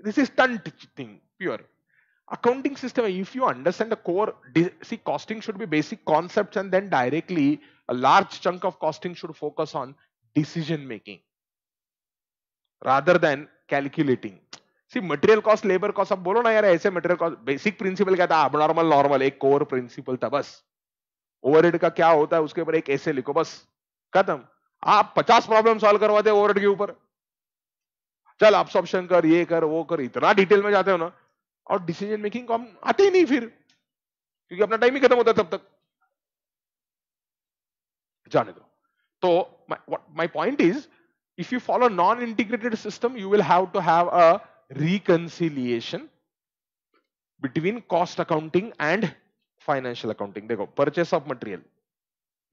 दिस इज टंट thing pure. Accounting system, if you understand the core, see costing should be basic concepts and then directly a large chunk of costing should focus on decision making rather than calculating. See material cost, labour cost, अब बोलो ना यार ऐसे material cost, basic principle क्या था? Abnormal normal, एक core principle था बस। ओवरहेड का क्या होता है उसके ऊपर एक ऐसे लिखो, बस खत्म। आप 50 प्रॉब्लम सॉल्व करवाते हो ओवरहेड के ऊपर, चल अब्सॉर्प्शन कर, ये कर, वो कर, इतना डिटेल में जाते हो ना, और डिसीजन मेकिंग को हम आते ही नहीं फिर, क्योंकि अपना टाइम ही खत्म होता है तब तक। जाने दो। तो my point is, if you follow non integrated system you will have to have a reconciliation between cost accounting and financial accounting. देखो purchase of material,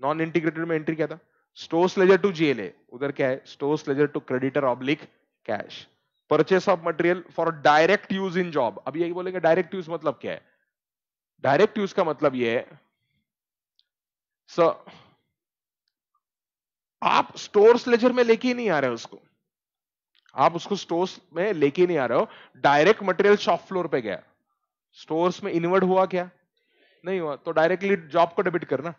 non integrated में एंट्री क्या था? स्टोर्स लेजर टू जीएलए, उधर क्या है? Stores ledger to creditor oblique cash. Purchase of material for direct use in job. अब यही बोलेंगे डायरेक्ट यूज मतलब क्या है? डायरेक्ट यूज का मतलब ये है, सर आप स्टोर्स लेजर में लेके ही नहीं आ रहे हो उसको, आप उसको स्टोर्स में लेके नहीं आ रहे हो, डायरेक्ट मटेरियल शॉप फ्लोर पे गया, स्टोर्स में इन्वर्ट हुआ क्या? नहीं हुआ तो डायरेक्टली जॉब को डेबिट करना,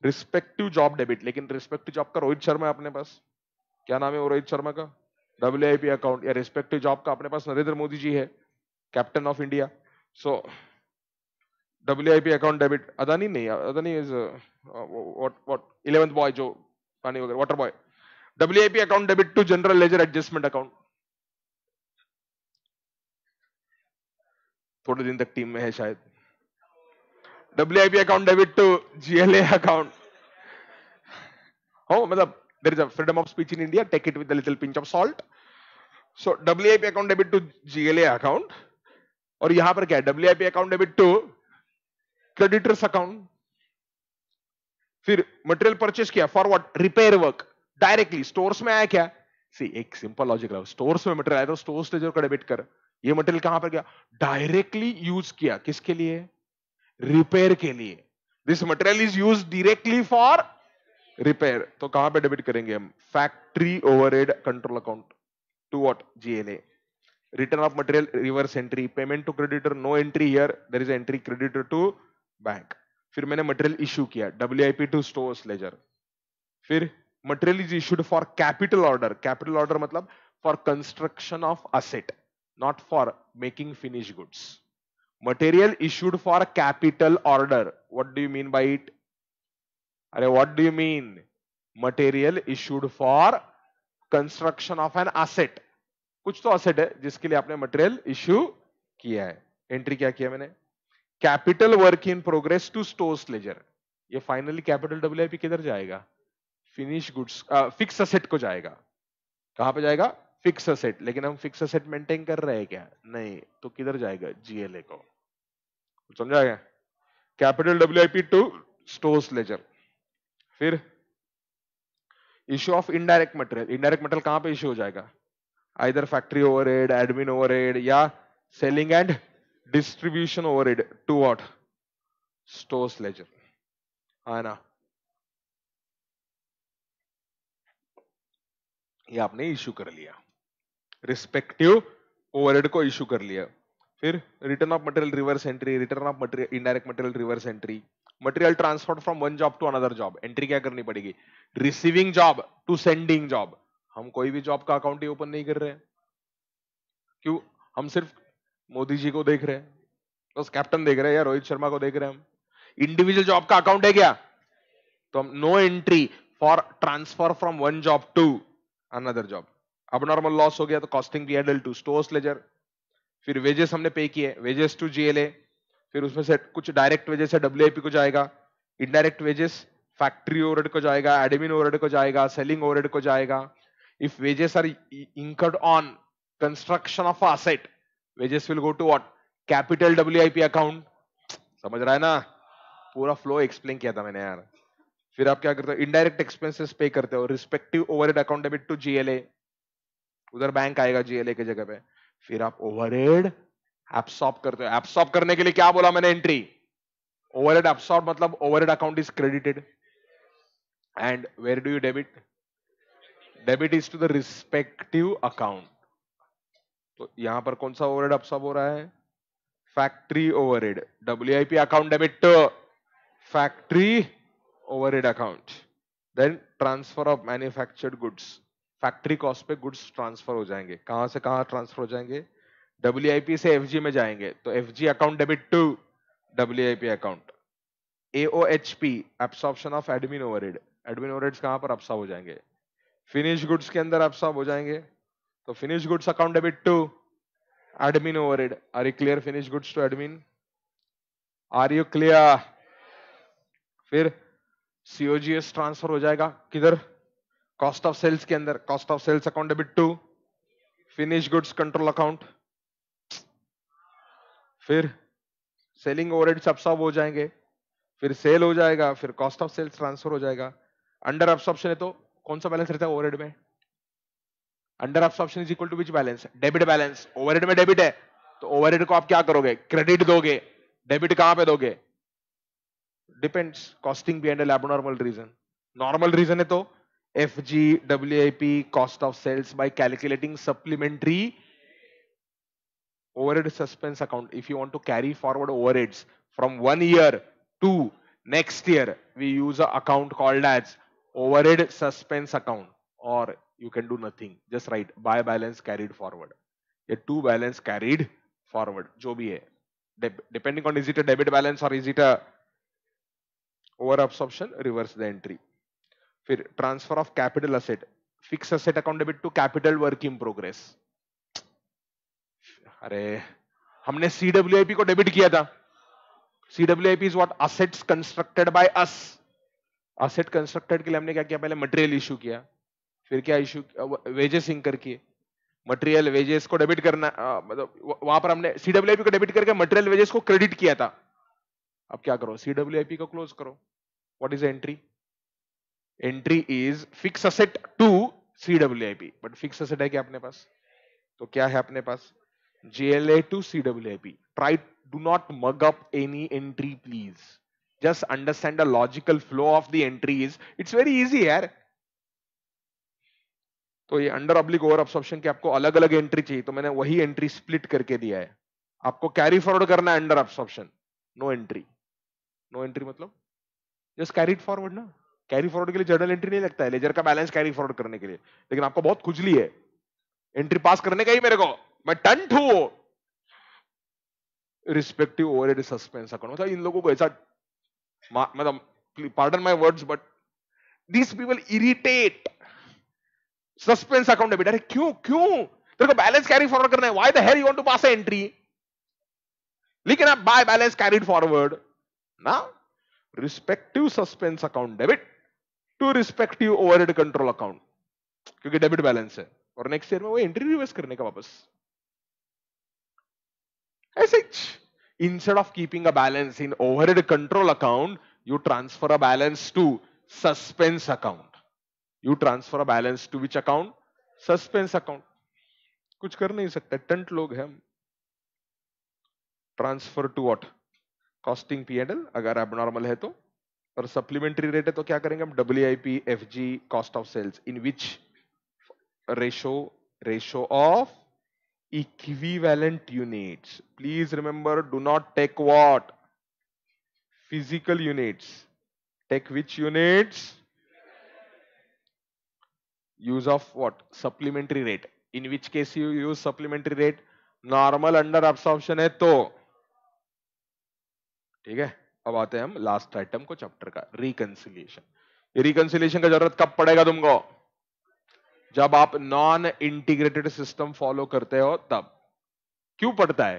रिस्पेक्टिव जॉब डेबिट। लेकिन रिस्पेक्टिव जॉब का रोहित शर्मा है अपने पास, क्या नाम है वो रोहित शर्मा का, WIP अकाउंट। या रिस्पेक्टिव जॉब का अपने पास नरेंद्र मोदी जी है, captain of India, so WIP account debit. Adani नहीं, Adani is what 11th boy जो पानी वगैरह water boy. WIP account debit to general ledger adjustment account, थोड़े दिन तक टीम में है शायद। WIP account debit to GLA account, हो मतलब there is a freedom of speech in India, take it with a little pinch of salt. So WIP account debit to GLA account, और यहां पर क्या है, WIP account debit to creditors account. फिर material purchase किया for what, repair work, directly stores में आया क्या, सी एक सिंपल लॉजिक है, स्टोर्स में मटेरियल आया तो स्टोर्स लेजर को डेबिट कर, ये मटेरियल कहां पर गया, डायरेक्टली यूज किया, किसके लिए, रिपेयर के लिए। This material is use directly for repair, तो कहां पे डेबिट करेंगे हम, factory overhead control account to what, GLA। Return of material reverse entry, payment to creditor, no entry here, there is entry creditor to bank. फिर मैंने material issue किया, WIP to stores ledger. फिर material is issued for capital order, capital order मतलब for construction of asset, not for making finish goods. Material issued for capital order, what do you mean by it, अरे what do you mean, material issued for construction of an asset, कुछ तो asset है जिसके लिए आपने material issue किया है, entry क्या किया मैंने, capital work in progress to stores ledger. ये फाइनली कैपिटल WIP किधर जाएगा, फिनिश गुड्स, फिक्स असेट को जाएगा, कहां पे जाएगा, फिक्स असेट। लेकिन हम फिक्स असेट मेंटेन कर रहे हैं क्या, नहीं, तो किधर जाएगा, GLA को, समझा गया, capital WIP to stores ledger. फिर issue of indirect material, indirect material कहां पे इश्यू हो जाएगा, either factory overhead, admin overhead, या selling and distribution overhead to what, stores ledger, है ना। ये आपने इश्यू कर लिया, रिस्पेक्टिव ओवरहेड को इश्यू कर लिया। फिर return of material reverse entry, return of material indirect material reverse entry, material transfer from one job to another job, entry क्या करनी पड़ेगी, receiving job to sending job. हम कोई भी जॉब का अकाउंट ही ओपन नहीं कर रहे हैं, क्यों, हम सिर्फ मोदी जी को देख रहे हैं, बस कैप्टन देख रहे हैं या रोहित शर्मा को देख रहे हैं हम, इंडिविजुअल जॉब का अकाउंट है क्या, तो हम no entry for transfer from one job to another job. अब नॉर्मल लॉस हो गया तो costing P&L to stores ledger. फिर वेजेस हमने पे किए, वेजेस टू GLA, फिर उसमें से कुछ डायरेक्ट वेजेस है WIP को जाएगा, इनडायरेक्ट वेजेस फैक्ट्री ओवरहेड को जाएगा, एडमिन ओवरहेड को जाएगा, सेलिंग ओवरहेड को जाएगा। If wages are incurred on construction of asset, wages will go to what, capital WIP account, समझ रहा है ना, पूरा फ्लो एक्सप्लेन किया था मैंने यार। फिर आप क्या करते हो, इनडायरेक्ट एक्सपेंसेस पे करते हो, respective overhead account debit to GLA, उधर बैंक आएगा GLA की जगह पे। फिर आप ओवरहेड एब्सॉर्ब करते हो, एब्सॉर्ब करने के लिए क्या बोला मैंने, एंट्री, ओवरहेड एब्सॉर्ब मतलब overhead account is credited, and where do you debit, debit is to the respective account. तो यहां पर कौन सा ओवरहेड एब्सॉर्ब हो रहा है, factory overhead, WIP account debit to factory overhead account. Then transfer of manufactured goods, factory cost पे goods transfer हो जाएंगे, कहां से कहां ट्रांसफर हो जाएंगे, WIP से FG में जाएंगे, तो FG account debit to WIP account. AOHP absorption of admin overhead, admin overheads कहां पर एब्सॉर्ब हो जाएंगे, फिनिश गुड्स के अंदर एब्सॉर्ब हो जाएंगे, तो finish goods account debit to admin overhead. Are you clear, finish goods to admin, are you clear. फिर COGS ट्रांसफर हो जाएगा किधर, कॉस्ट ऑफ सेल्स के अंदर, cost of sales account debit to finish goods control account. फिर selling overheads absorb हो जाएंगे, फिर सेल हो जाएगा, फिर कॉस्ट ऑफ सेल्स ट्रांसफर हो जाएगा। अंडर एब्सॉर्प्शन है तो कौन सा बैलेंस रहता है ओवरहेड में, under absorption is equal to which balance, debit balance. Overhead में डेबिट है तो ओवरहेड को आप क्या करोगे, क्रेडिट दोगे, डेबिट कहां पे दोगे, depends, costing P&L abnormal reason, normal reason है तो FG WIP cost of sales by calculating supplementary overhead suspense account. If you want to carry forward overheads from 1 year to next year, we use an account called as overhead suspense account. Or you can do nothing, just write buy balance carried forward. A to balance carried forward, जो भी है, depending on is it a debit balance or is it a over absorption, reverse the entry. फिर transfer of capital asset, fix asset account debit to capital work in progress. अरे हमने CWIP को debit किया था. CWIP is what, assets constructed by us. Asset constructed के लिए हमने क्या किया, पहले मटेरियल इशू किया, फिर क्या इशू, वेजेस इंकर किए. मटेरियल वेजेस को डेबिट करना, मतलब वहां पर हमने सीडब्ल्यूआईपी को डेबिट करके मटेरियल वेजेस को क्रेडिट किया था. अब क्या करो, सीडब्ल्यूआईपी को क्लोज करो. What is entry? Entry is fix asset to CWIP. But fix asset है क्या अपने पास? तो क्या है अपने पास? JLA to CWIP. Try, do not mug up any entry, please. Just understand the logical flow of the entries. It's very easy यार. तो ये अंडर ऑब्लिक ओवर अब्सॉर्प्शन के आपको अलग अलग एंट्री चाहिए, तो मैंने वही एंट्री स्प्लिट करके दिया है. आपको कैरी फॉरवर्ड करना है under absorption, no entry. No entry मतलब जस्ट कैरीड फॉरवर्ड ना. कैरी फॉरवर्ड के लिए जर्नल एंट्री नहीं लगता है, लेजर का बैलेंस कैरी फॉरवर्ड करने के लिए. लेकिन आपको बहुत खुजली है एंट्री पास करने का ही, मेरे को मैं टंट हूं. रिस्पेक्टिव ओवरहेड सस्पेंस अकाउंट, मतलब इन लोगों को ऐसा, मतलब pardon my words but these people irritate. Suspense account debit, अरे क्यों क्यों तेरे को बैलेंस कैरी फॉरवर्ड करना है? Why the hell you want to pass a entry? लेकिन आप बाय बैलेंस कैरीड फॉरवर्ड ना. Respective suspense account debit to respective overhead control account, क्योंकि डेबिट बैलेंस है और नेक्स्ट ईयर में वो एंट्री रिवर्स करने का वापस. ऐसे instead of keeping a balance in overhead control account, you transfer a balance to suspense account. You transfer a balance to which account? Suspense account. कुछ कर नहीं सकते, टंट लोग हैं हम. Transfer to what? Costing P&L अगर abnormal है तो, और सप्लीमेंट्री रेट है तो क्या करेंगे हम? WIP FG cost of sales, in which ratio of equivalent units. Please remember, do not take what? Physical units. Take which units? Use of what? Supplementary rate. In which case you use supplementary rate? Normal under absorption है तो. ठीक है, अब आते हैं हम last item को chapter का, रिकंसिलिएशन. ये रिकंसिलिएशन का जरूरत कब पड़ेगा तुमको? जब आप नॉन इंटीग्रेटेड सिस्टम फॉलो करते हो तब. क्यों पड़ता है?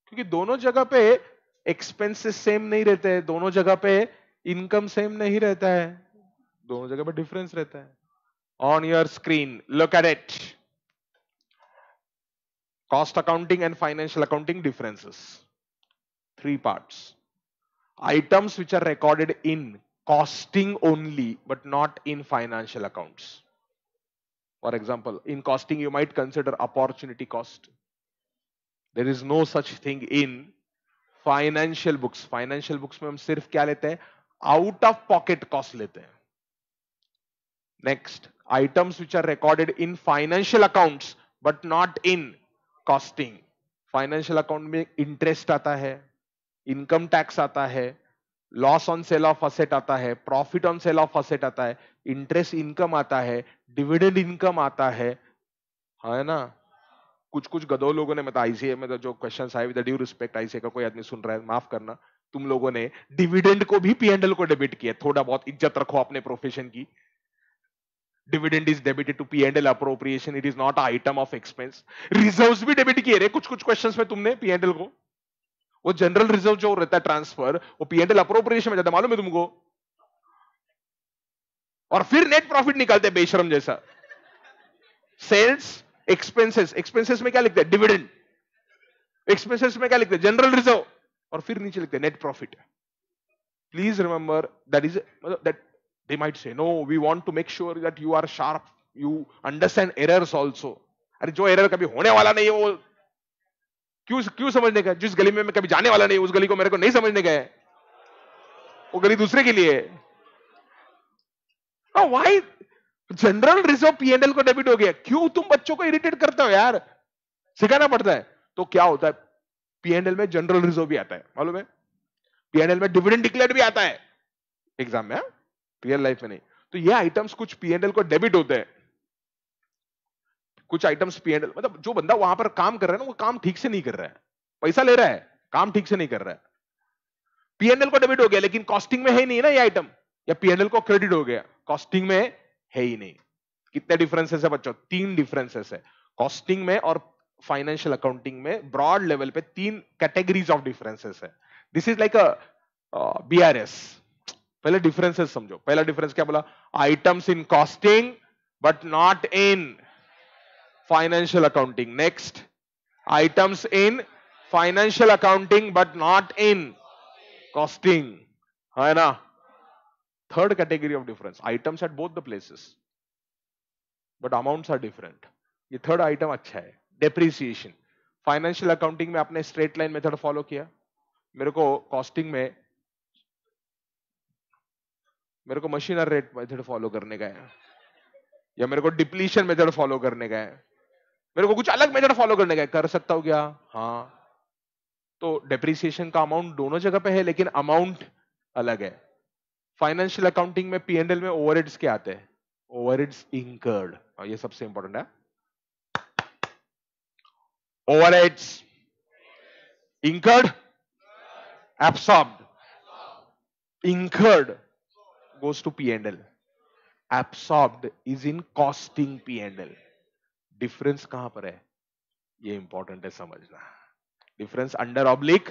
क्योंकि दोनों जगह पे एक्सपेंसेस सेम नहीं रहते हैं, दोनों जगह पे इनकम सेम नहीं रहता है, दोनों जगह पे डिफरेंस रहता है. On your screen look at it. Cost accounting and financial accounting differences, 3 parts. Items which are recorded in costing only but not in financial accounts. For example, in costing you might consider opportunity cost. There is no such thing in financial books. Financial books में हम सिर्फ क्या लेते हैं? Out of pocket cost लेते हैं. Next, items which are recorded in financial accounts but not in costing. Financial account में interest आता है, इनकम टैक्स आता है, loss on sale of asset आता है, profit on sale of asset आता है, इंटरेस्ट इनकम आता है, डिविडेंड इनकम आता है ना. कुछ कुछ गधों लोगों ने, मतलब आईसीए में तो जो क्वेश्चंस आए, विद ड्यू रिस्पेक्ट, आईसीए का कोई आदमी सुन रहा है माफ करना, तुम लोगों ने डिविडेंड को भी P&L को डेबिट किया. थोड़ा बहुत इज्जत रखो अपने प्रोफेशन की. Dividend is debited to P&L appropriation, it is not item of expense. Reserves भी डेबिट किए रे कुछ कुछ क्वेश्चंस में तुमने P&L को. वो जनरल रिजर्व जो रहता है ट्रांसफर, वो P&L अप्रोप्रिएशन में जाता है, मालूम है तुमको. और फिर नेट प्रॉफिट निकालते बेशरम जैसा. सेल्स एक्सपेंसेस, एक्सपेंसेस में क्या लिखते हैं? डिविडेंड. एक्सपेंसेस में क्या लिखते हैं? General reserve. और फिर नीचे लिखते हैं net profit. Please remember that is that they might say no we want to make sure that you are sharp, you understand errors also. अरे जो एरर कभी होने वाला नहीं है वो क्यों समझने का? जिस गली में मैं कभी जाने वाला नहीं, उस गली को मेरे को नहीं समझने का है, वो गली दूसरे के लिए है. व्हाई जनरल रिजर्व P&L को डेबिट हो गया? क्यों तुम बच्चों को इरिटेट करते हो यार? सिखाना पड़ता है. तो क्या होता है, पीएनएल में जनरल रिजर्व भी आता है, मालूम है, पीएनएल में डिविडेंड डिक्लेयर भी आता है एग्जाम में, रियल लाइफ में नहीं। तो ये आइटम्स कुछ पीएनएल को डेबिट होते हैं, कुछ आइटम्स पीएनएल, मतलब जो बंदा वहां पर काम कर रहा है ना, वो काम ठीक से नहीं कर रहा है, पैसा ले रहा है, काम ठीक से नहीं कर रहा है, पीएनएल को डेबिट हो गया, लेकिन कॉस्टिंग में है ही नहीं ना ये आइटम, या पीएनएल को क्रेडिट हो गया, कॉस्टिंग में है ही नहीं। कितने डिफरेंसेस है बच्चों, 3 डिफरेंसेस है कॉस्टिंग में और फाइनेंशियल अकाउंटिंग में, ब्रॉड लेवल पे 3 कैटेगरीज ऑफ डिफरेंसेस है। This is like a BRS. पहले डिफरेंसेस समझो, पहला डिफरेंस क्या बोला, items in costing but not in financial accounting. Next, items in financial accounting but not in costing, है ना। Third category of difference, items at both the places but amounts are different. ये third item अच्छा है। Depreciation, financial accounting में आपने straight line method follow किया, मेरे को कॉस्टिंग में मेरे को मशीनर रेट मेथड फॉलो करने का है, या मेरे को डिप्लीशन मेथड फॉलो करने का है, मेरे को कुछ अलग मेथड फॉलो करने का है, कर सकता हूं क्या, हाँ। तो डेप्रिसिएशन का अमाउंट दोनों जगह पे है, लेकिन अमाउंट अलग है। फाइनेंशियल अकाउंटिंग में पीएनएल में ओवरहेड्स क्या आते हैं, ओवरहेड्स इंकर्ड, ये सबसे इंपॉर्टेंट है। Overheads incurred, absorbed, incurred goes to P&L, absorbed is in costing P&L। Difference कहां पर है, ये इंपॉर्टेंट है समझना। डिफरेंस अंडर ऑब्लिक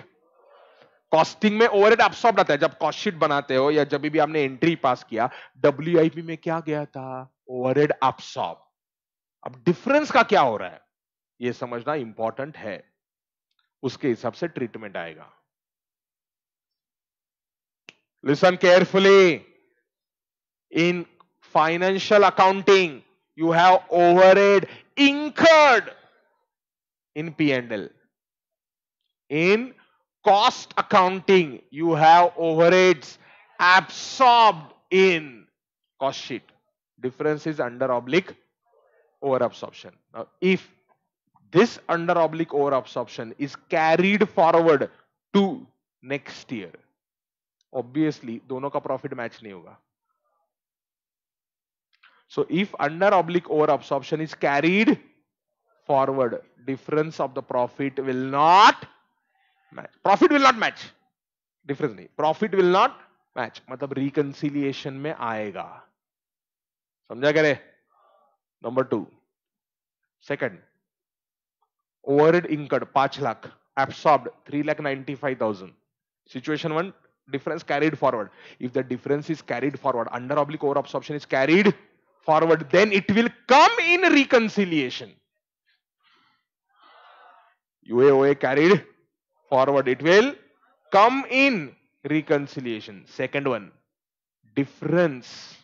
कॉस्टिंग में ओवरहेड एब्सॉर्ब आता है, जब कॉस्ट शीट बनाते हो या जब भी आपने एंट्री पास किया, डब्ल्यूआईपी में क्या गया था, ओवरहेड एब्सॉर्ब। अब डिफरेंस का क्या हो रहा है, ये समझना इंपॉर्टेंट है, उसके हिसाब से ट्रीटमेंट आएगा। Listen carefully. In financial accounting, you have overhead incurred in P&L. In cost accounting, you have overheads absorbed in cost sheet. Difference is under oblique over absorption. Now, if this under oblique over absorption is carried forward to next year, obviously दोनों का profit match नहीं होगा। So if under oblique over absorption is carried forward, difference of the profit will not match, profit will not match, difference नहीं, profit will not match, मतलब reconciliation में आएगा, समझा क्या रे। Number 2, second, overhead incurred 5 lakh, absorbed 3,95,000, situation 1, difference carried forward, if the difference is carried forward, under oblique over absorption is carried forward, then it will come in reconciliation. UAOA carried forward, it will come in reconciliation. Second one, difference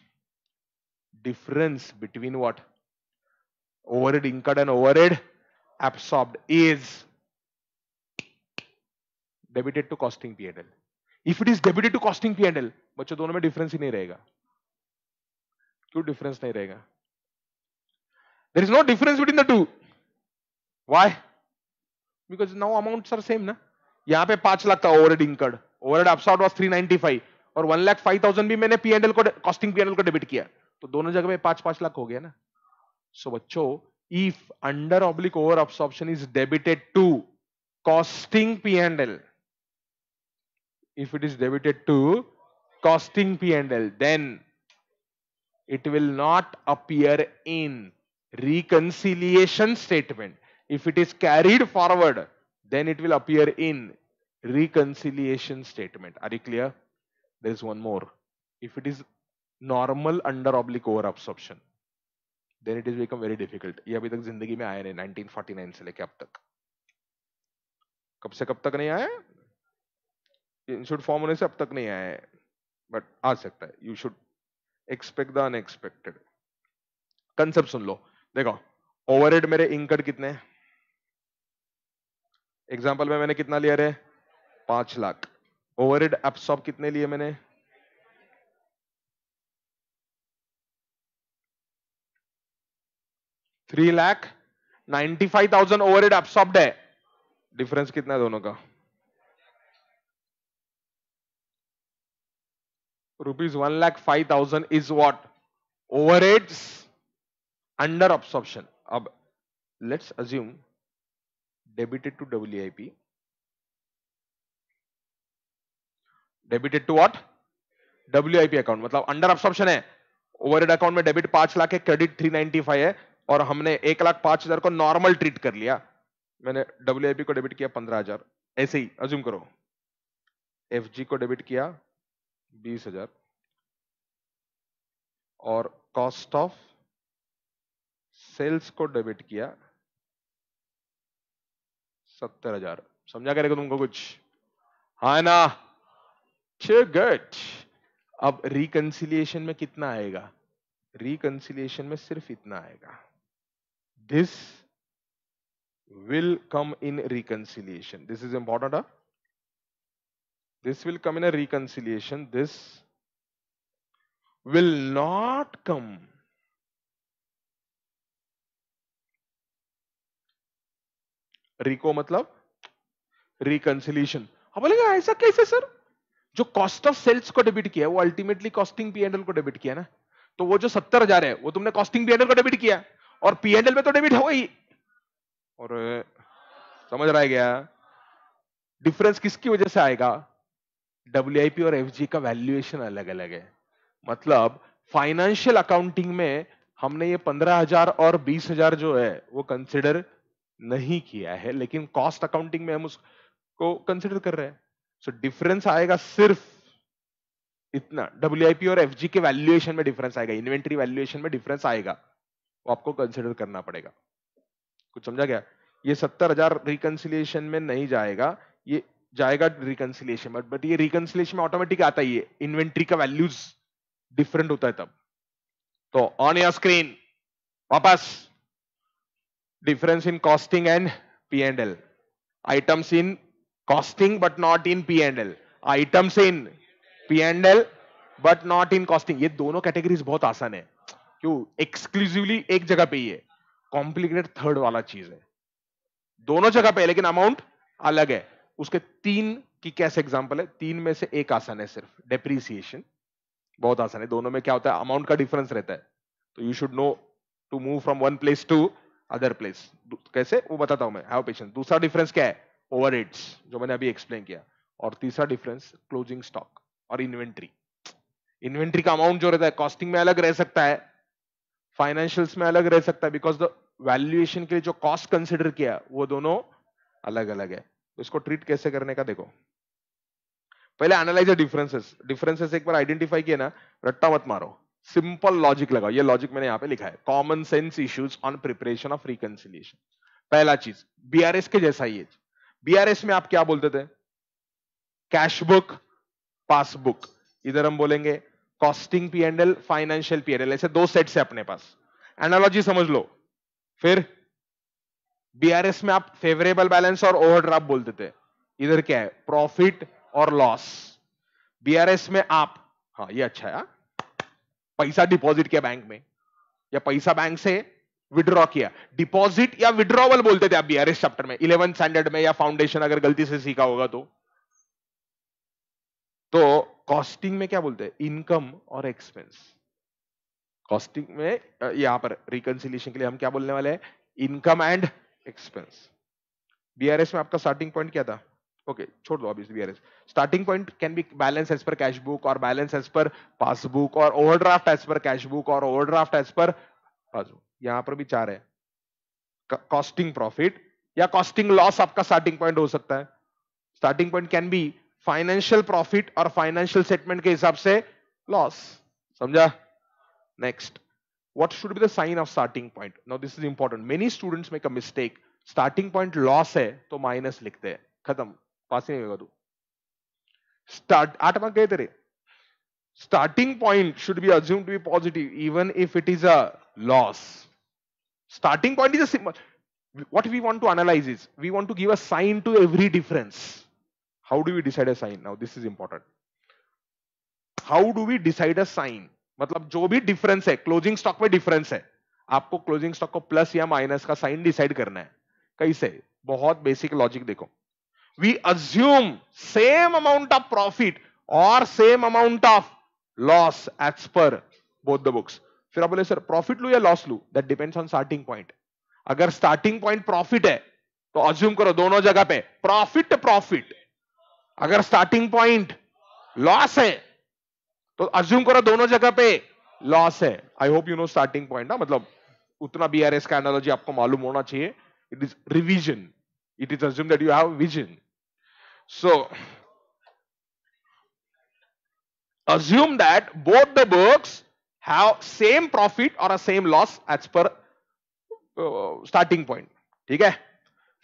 between what, overhead incurred and overhead absorbed is debited to costing P&L. If it is debited to costing P&L, बच्चों दोनों में difference ही नहीं रहेगा। क्यों difference नहीं रहेगा, there is no difference between the two. Why? Because now amounts are same ना। यहाँ पे 5 लाख था overhead incurred, overhead absorbed was 395 और 1,05,000 भी मैंने पीएनएल को, कॉस्टिंग पीएनएल को डेबिट किया, तो दोनों जगह पे 5-5 लाख हो गया ना। सो बच्चों, if under oblique over absorption is debited to costing PNL, if it is debited to costing P&L, then it will not appear in reconciliation statement. If it is carried forward, then it will appear in reconciliation statement. Are you clear? There is one more. If it is normal under oblique over absorption, then it has become very difficult. ये अभी तक जिंदगी में आया नहीं, 1949 से लेके अब तक, कब से कब तक नहीं आया, इंस्टीट्यूट फॉर्म होने से अब तक नहीं आया है, बट आ सकता है। You should expect the unexpected. Concept सुन लो, देखो ओवरहेड मेरे इंकर्ड कितने, एग्जांपल में मैंने कितना लिया रे, 5 लाख। ओवरहेड एब्सॉर्ब कितने लिए मैंने, 3,95,000 ओवरहेड एब्सॉर्ब्ड है, डिफरेंस कितना है दोनों का? ₹1,05,000 is what? Overheads under absorption. अब let's assume debited to WIP. Debited to what? WIP account, मतलब अंडर अब्सॉर्प्शन है। ओवरहेड अकाउंट में डेबिट 5 लाख है, क्रेडिट 395 है, और हमने 1,05,000 को नॉर्मल ट्रीट कर लिया। मैंने WIP को डेबिट किया 15,000, ऐसे ही अज्यूम करो। FG को डेबिट किया 20,000 और कॉस्ट ऑफ सेल्स को डेबिट किया 70,000। समझा करेगा तुमको कुछ? हाँ ना? गुड। अब रिकंसिलिएशन में कितना आएगा? रिकंसिलिएशन में सिर्फ इतना आएगा। This will come in reconciliation. This is important, huh? This will come in a reconciliation. This will not come रिको मतलब रिकंसिलिएशन। अब बोलेगा ऐसा कैसे सर? जो कॉस्ट ऑफ सेल्स को डेबिट किया वो अल्टीमेटली कॉस्टिंग P&L को डेबिट किया ना, तो वो जो 70,000 है वो तुमने कॉस्टिंग P&L को डेबिट किया और P&L में तो डेबिट हो ही। और समझ रहा है क्या? डिफरेंस किसकी वजह से आएगा? WIP और FG का वैल्यूएशन अलग अलग है। मतलब फाइनेंशियल अकाउंटिंग में हमने ये 15,000 और 20,000 जो है वो कंसिडर नहीं किया है, लेकिन कॉस्ट अकाउंटिंग में हम उसको कंसिडर कर रहे हैं। सो डिफरेंस आएगा सिर्फ इतना। WIP और FG के वैल्यूएशन में डिफरेंस आएगा, इन्वेंट्री वैल्यूएशन में डिफरेंस आएगा, वो आपको कंसिडर करना पड़ेगा। कुछ समझा क्या? ये 70,000 रिकंसिलिएशन में नहीं जाएगा, ये जाएगा रिकंसिलिएशन में, बट ये रिकंसिलिएशन में ऑटोमेटिक आता ही है, इन्वेंट्री का वैल्यूज डिफरेंट होता है तब। तो ऑन योर स्क्रीन वापस, difference in costing and P&L, items in costing but not in P&L, items in P&L but not in costing. ये दोनों कैटेगरीज बहुत आसान है, क्यों? एक्सक्लूसिवली एक जगह पे ही है, कॉम्प्लिकेटेड थर्ड वाला चीज है दोनों जगह पे, लेकिन अमाउंट अलग है। उसके 3 की कैसे एग्जांपल है? 3 में से एक आसान है, सिर्फ डेप्रीसिएशन बहुत आसान है। दोनों में क्या होता है? अमाउंट का डिफरेंस रहता है, तो you should know to move from one place to other place. कैसे वो बताता हूं मैं, हैव पेशेंस। दूसरा डिफरेंस क्या है? ओवरहेड्स, जो मैंने अभी एक्सप्लेन किया। और तीसरा डिफरेंस क्लोजिंग स्टॉक और इन्वेंट्री। इन्वेंट्री का अमाउंट जो रहता है कॉस्टिंग में अलग रह सकता है, फाइनेंशियल्स में अलग रह सकता है, बिकॉज द वैल्यूएशन के लिए जो कॉस्ट कंसिडर किया वो दोनों अलग अलग है। तो इसको ट्रीट कैसे करने का देखो। पहले एनालाइज द डिफरेंसेस। डिफरेंसेस एक बार आइडेंटिफाई किए ना, रट्टा मत मारो, सिंपल लॉजिक लगाओ। ये लॉजिक मैंने यहां पे लिखा है, common sense issues on preparation of reconciliation. पहला चीज BRS के जैसा ही है। BRS में आप क्या बोलते थे? Cash book, passbook. इधर हम बोलेंगे कॉस्टिंग P&L, फाइनेंशियल P&L, ऐसे 2 सेट्स है अपने पास। एनालॉजी समझ लो। फिर BRS में आप फेवरेबल बैलेंस और ओवरड्राफ्ट बोलते थे, इधर क्या है? प्रॉफिट और लॉस। BRS में आप, हाँ ये अच्छा है, पैसा डिपॉजिट किया बैंक में या पैसा बैंक से विड्रॉ किया, डिपॉजिट या विड्रॉवल बोलते थे आप BRS चैप्टर में, 11th स्टैंडर्ड में या फाउंडेशन अगर गलती से सीखा होगा तो। कॉस्टिंग में क्या बोलते हैं? इनकम और एक्सपेंस। कॉस्टिंग में यहां पर रिकंसिलिएशन के लिए हम क्या बोलने वाले हैं? Income and expense. BRS में आपका स्टार्टिंग पॉइंट क्या था? ओके छोड़ दो अभी BRS। Starting point can be balance as per cash book और बैलेंस एज पर पासबुक और overdraft as per cash book और ओवरड्राफ्ट एज पर पासबुक। यहां पर भी 4 है, कॉस्टिंग प्रॉफिट या कॉस्टिंग लॉस आपका स्टार्टिंग पॉइंट हो सकता है। Starting point can be financial profit और फाइनेंशियल सेटमेंट के हिसाब से लॉस। समझा? Next, what should be the sign of starting point? Now this is important, many students make a mistake, starting point loss है तो माइनस लिखते हैं, खत्म, पास नहीं होगा तू। स्टार्ट 8 मार्क गए तेरे। Starting point should be assumed to be positive even if it is a loss. Starting point is a simple, what we want to analyze is we want to give a sign to every difference. How do we decide a sign? Now this is important. How do we decide a sign? मतलब जो भी difference है, closing stock में difference है, आपको closing stock को plus या minus का साइन डिसाइड करना है। कैसे? बहुत बेसिक लॉजिक देखो, we assume same amount of profit और same amount of loss as per both the books. फिर आप बोले सर प्रॉफिट लू या लॉस लू, that depends on starting point. अगर स्टार्टिंग पॉइंट प्रॉफिट है तो अज्यूम करो दोनों जगह पे प्रॉफिट प्रॉफिट। अगर स्टार्टिंग पॉइंट लॉस है तो अज्यूम करो दोनों जगह पे लॉस है। I hope you know starting point ना, मतलब उतना बीआरएस का एनालॉजी आपको मालूम होना चाहिए। It is revision, it is assume that you have vision. So assume that both the books have same profit or a same loss as per starting point। ठीक है,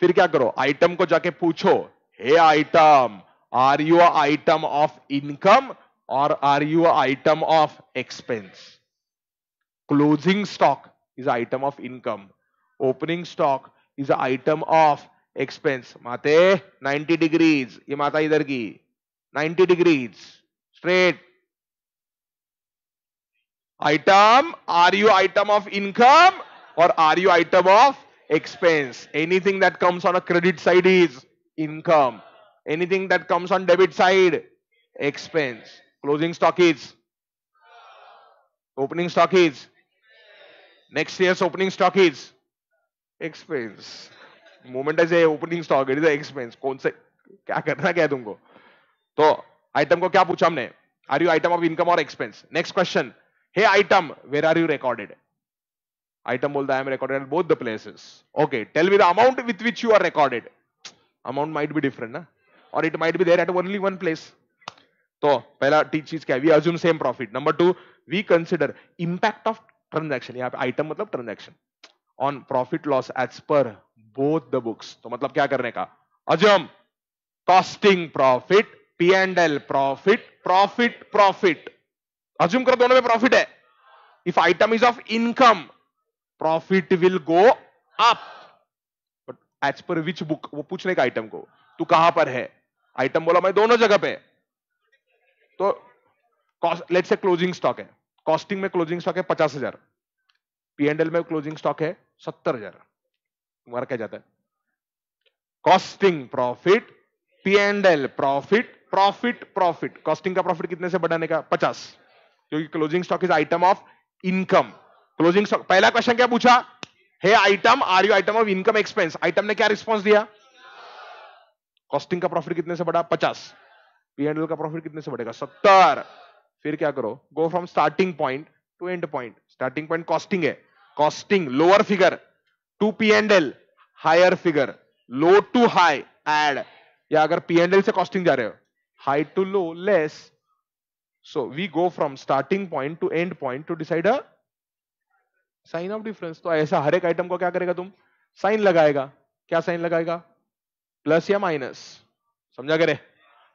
फिर क्या करो, आइटम को जाके पूछो, hey item are you item of income और are you item of expense. Closing stock is item of income, opening stock is item of expense. माते 90 डिग्रीज, ये माता इधर की 90 degrees straight. Item, are you item of income or are you item of expense? Anything that comes on a credit side is income. Anything that comes on debit side, expense. Closing stock is, opening stock is, next year's opening stock is expense. Moment I say opening stock, it is the expense. कौन से क्या करना क्या है तुमको? तो item को क्या पूछा हमने, are you item of income और expense. Next question, hey item where are you recorded. Item बोलता है I am recorded at both the places. Okay, tell me the amount with which you are recorded. Amount might be different ना, और it might be there at only one place. तो पहला चीज क्या है, we assume same profit. Number two, we consider impact of transaction, यहाँ पे item मतलब transaction, on profit loss as per both the books. तो मतलब क्या करने का, assume costing profit, P and L profit, profit profit. Assume करो दोनों में प्रॉफिट है। If item is of income, profit will go up, but as per which book, वो पूछने का आइटम को, तू कहां पर है। आइटम बोला मैं दोनों जगह पे। तो लेट्स से क्लोजिंग स्टॉक है, कॉस्टिंग में क्लोजिंग स्टॉक है 50,000, पी एंड एल में क्लोजिंग स्टॉक है 70,000। तुम्हारा क्या जाता है, costing profit, P and L profit, profit profit. Costing का प्रॉफिट कितने से बढ़ाने का, 50, क्योंकि closing stock is item of income. Closing stock, पहला क्वेश्चन क्या पूछा, hey item are you item of income expense. Item ने क्या रिस्पॉन्स दिया, कॉस्टिंग का प्रॉफिट कितने से बढ़ा 50, पी एंड एल का प्रॉफिट कितने से बढ़ेगा 70। फिर क्या करो, go from starting point to end point. Starting point costing है, costing lower figure to P and L higher figure, low to high add, या अगर पी एंड एल से कॉस्टिंग जा रहे हो high to low less. So we go from starting point to end point to decide a sign of difference। तो ऐसा हर एक item को क्या करेगा तुम, साइन लगाएगा। क्या साइन लगाएगा, प्लस या माइनस, समझा करे।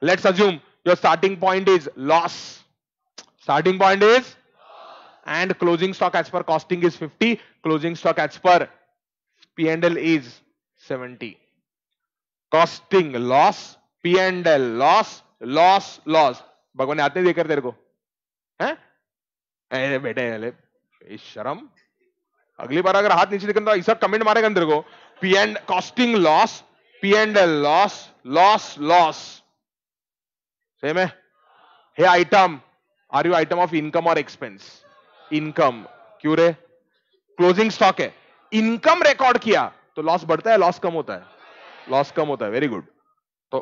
Let's assume your starting point is loss, starting point is, and closing stock as per costing is 50, closing stock as per P and L is 70। Costing loss, P and L loss, loss loss. भगवान ने हाथ नहीं देकर तेरे को है बेटे, शर्म। अगली बार अगर हाथ नीचे दिखा ऐसा कमेंट मारेगा तेरे को, P and costing loss, P and L loss, loss loss. Same है, hey item are you item of income और एक्सपेंस। इनकम, क्यों रे, क्लोजिंग स्टॉक है, इनकम रिकॉर्ड किया तो लॉस बढ़ता है लॉस कम होता है, लॉस कम होता है। Very good. तो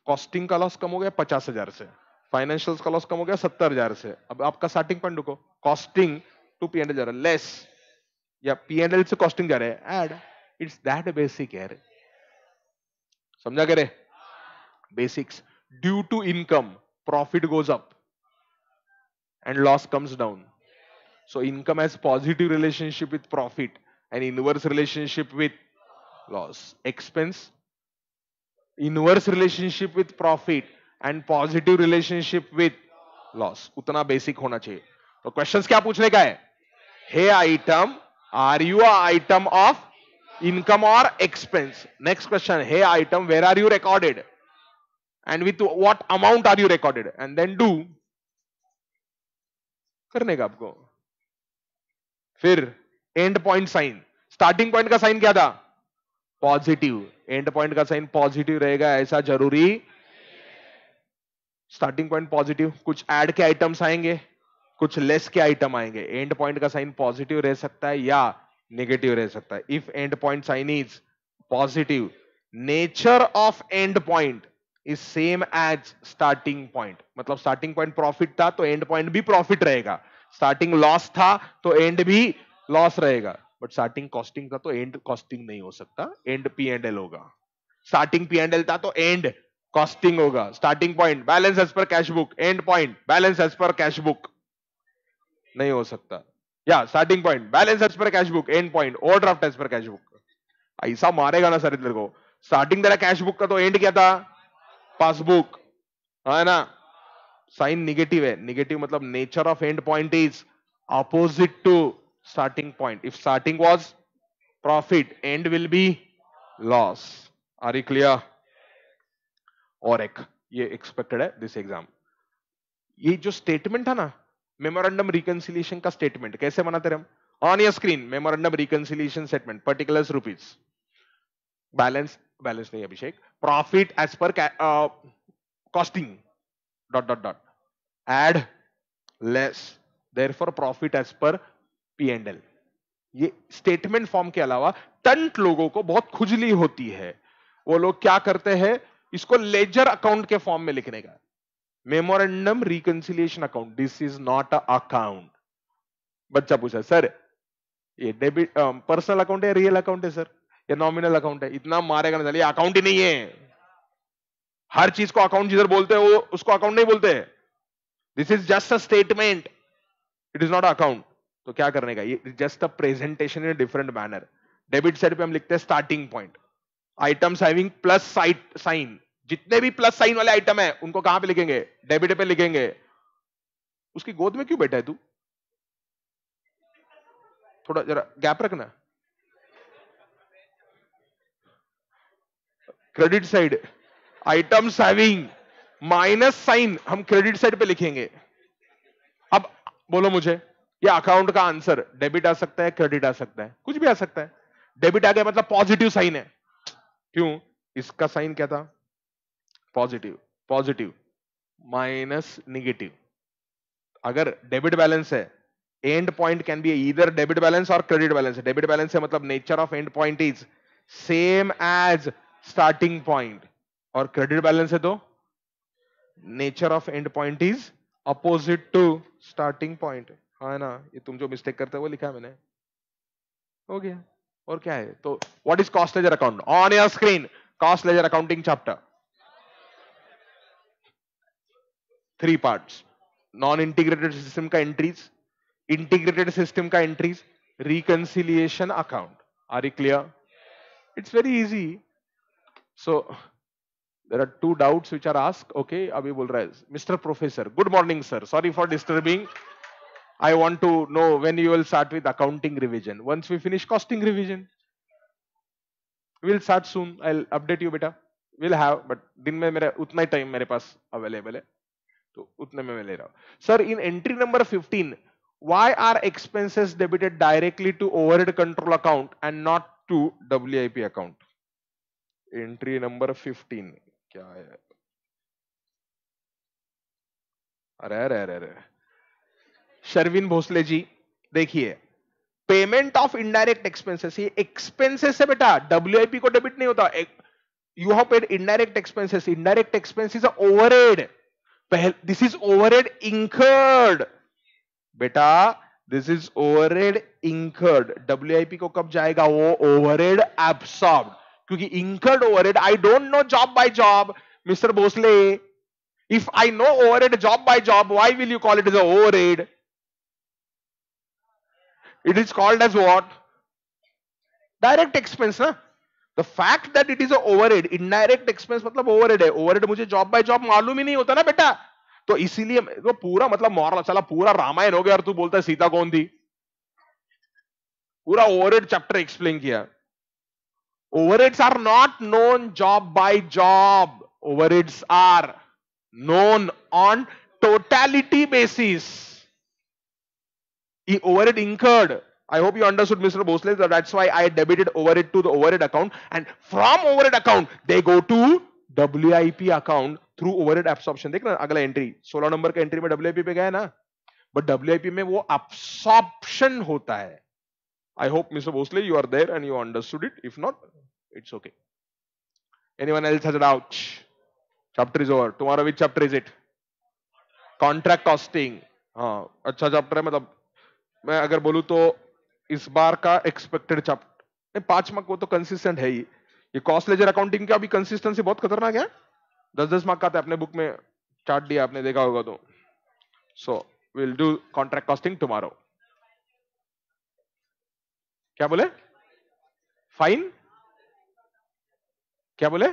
कॉस्टिंग का लॉस कम हो गया 50,000 से, फाइनेंशियल्स का लॉस कम हो गया 70,000 से। अब आपका स्टार्टिंग पॉइंट रुको, costing to P and L जा रहा है लेस, या पी एंड एल से कॉस्टिंग जा रहे हैं एड। इट्स दैट बेसिक है, समझा करे, basics. Due to income profit goes up and loss comes down. So income has positive relationship with profit and inverse relationship with loss. Expense inverse relationship with profit and positive relationship with loss. उतना basic होना चाहिए। तो questions क्या पूछने का है, hey item are you item of income और expense. Next question, hey item where are you recorded and with what amount are you recorded, and then do करने का आपको। फिर end point sign, starting point का sign क्या था, positive, end point का sign positive रहेगा ऐसा जरूरी, स्टार्टिंग पॉइंट पॉजिटिव, कुछ ऐड के आइटम्स आएंगे, कुछ लेस के आइटम आएंगे, एंड पॉइंट का साइन पॉजिटिव रह सकता है या नेगेटिव रह सकता है। If end point sign is positive, nature of end point is same as starting point, मतलब स्टार्टिंग पॉइंट प्रॉफिट था तो एंड पॉइंट भी प्रॉफिट रहेगा, स्टार्टिंग लॉस था तो एंड भी लॉस रहेगा, बट स्टार्टिंग कॉस्टिंग था तो एंड कॉस्टिंग नहीं हो सकता, एंड पी एंड एल होगा। स्टार्टिंग पी एंड एल था तो एंड कॉस्टिंग होगा। Starting point balance as per cash book, end point balance as per cash book नहीं हो सकता, या starting point balance as per cash book, end point overdraft as per cash book. ऐसा मारेगा ना सर तेरे को, स्टार्टिंग तेरा कैश बुक का तो एंड क्या था, पासबुक, है ना। साइन निगेटिव है, निगेटिव मतलब nature of end point is opposite to starting point. If starting was profit, end will be loss. Are you clear? और एक ये एक्सपेक्टेड है दिस एग्जाम, ये जो स्टेटमेंट था ना मेमोरेंडम रिकंसिलिएशन का स्टेटमेंट, कैसे बनाते रहे हम, on your screen memorandum reconciliation statement, particulars rupees, balance, balance नहीं Abhishek, profit as per costing dot dot dot add less therefore profit as per P and L. ये स्टेटमेंट फॉर्म के अलावा turned लोगों को बहुत खुजली होती है, वो लोग क्या करते हैं इसको लेजर अकाउंट के फॉर्म में लिखने का, memorandum reconciliation account, this is not a account. बच्चा पूछा सर ये डेबिट पर्सनल अकाउंट है, रियल अकाउंट है सर, ये नॉमिनल अकाउंट है, इतना मारेगा ना, ये अकाउंट ही नहीं है। हर चीज को अकाउंट जिधर बोलते हैं वो उसको अकाउंट नहीं बोलते, this is just a statement, it is not account. तो क्या करने का, ये just a presentation in different manner. Debit side पे हम लिखते हैं starting point, items having plus sign, जितने भी प्लस साइन वाले आइटम है उनको कहां पे लिखेंगे, डेबिट पे लिखेंगे। उसकी गोद में क्यों बैठा है तू, थोड़ा जरा गैप रखना। Credit side items having minus sign हम क्रेडिट साइड पे लिखेंगे। अब बोलो मुझे, ये अकाउंट का आंसर डेबिट आ सकता है, क्रेडिट आ सकता है, कुछ भी आ सकता है। डेबिट आ गया मतलब पॉजिटिव साइन है, क्यों, इसका साइन क्या था, पॉजिटिव, पॉजिटिव माइनस निगेटिव। अगर डेबिट बैलेंस है, end point can be either debit balance और क्रेडिट बैलेंस है। डेबिट बैलेंस है मतलब nature of end point is same as starting point, और क्रेडिट बैलेंस है तो nature of end point is opposite to starting point, है ना। ये तुम जो मिस्टेक करते हो वो लिखा है मैंने, हो गया। और क्या है, तो what is cost ledger account, on your screen cost ledger accounting chapter, 3 parts, non integrated system का एंट्रीज, इंटीग्रेटेड सिस्टम का entries, reconciliation account. Are you clear? It's very easy. So there are 2 doubts which are asked, okay, अभी बोल रहा है mister professor, good morning sir, sorry for disturbing, I want to know when you will start with accounting revision. Once we finish costing revision, we'll start soon. I'll update you beta. We'll have, but दिन में मेरा उतना ही time मेरे पास available है, तो उतने में मैं ले रहा हूँ। Sir in entry number 15, why are expenses debited directly to overhead control account and not to WIP account? Entry number 15 क्या है, अरे अरे अरे अरे, शर्विन भोसले जी देखिए, पेमेंट ऑफ इनडायरेक्ट एक्सपेंसेस, ये एक्सपेंसेस है बेटा, डब्ल्यूआईपी को डेबिट नहीं होता। You have paid indirect expenses, indirect expenses overhead, this is overhead incurred बेटा, this is overhead incurred. WIP को कब जाएगा, वो ओवरहेड एब्सॉर्ब्ड, क्योंकि incurred overhead, I don't know job by job mister Bhosale, if I know overhead job by job, why will you call it as a overhead? It is called as what? Direct expense ना. The fact that it is a overhead, indirect expense मतलब overhead है, overhead मुझे job by job मालूम ही नहीं होता ना बेटा, तो इसीलिए तो पूरा मतलब मॉरल, चला पूरा रामायण हो गया और तू बोलता है सीता कौन थी, पूरा overhead चैप्टर एक्सप्लेन किया। Overheads are not known job by job, overheads are known on totality basis. Overhead incurred I hope you understood, Mr. Bosle. So that's why I debited overhead to the overhead account, and from overhead account they go to WIP account through overhead absorption. देख ना अगला entry 16 number का entry में WIP पे गया ना, but WIP में वो absorption होता है. I hope, Mr. Bosle, you are there and you understood it. If not, it's okay. Anyone else has a doubt? Chapter is over. Tomorrow which chapter is it? Contract costing. हाँ अच्छा chapter है. मतलब मैं अगर बोलूं तो इस बार का एक्सपेक्टेड चैप्टर 5 मार्क वो तो कंसिस्टेंट है ही. ये कॉस्ट लेजर अकाउंटिंग का भी कंसिस्टेंसी बहुत खतरनाक है. 10-10 मार्क का था. अपने बुक में चार्ट दिया, आपने देखा होगा तो. So will do contract costing tomorrow. क्या बोले? फाइन क्या बोले?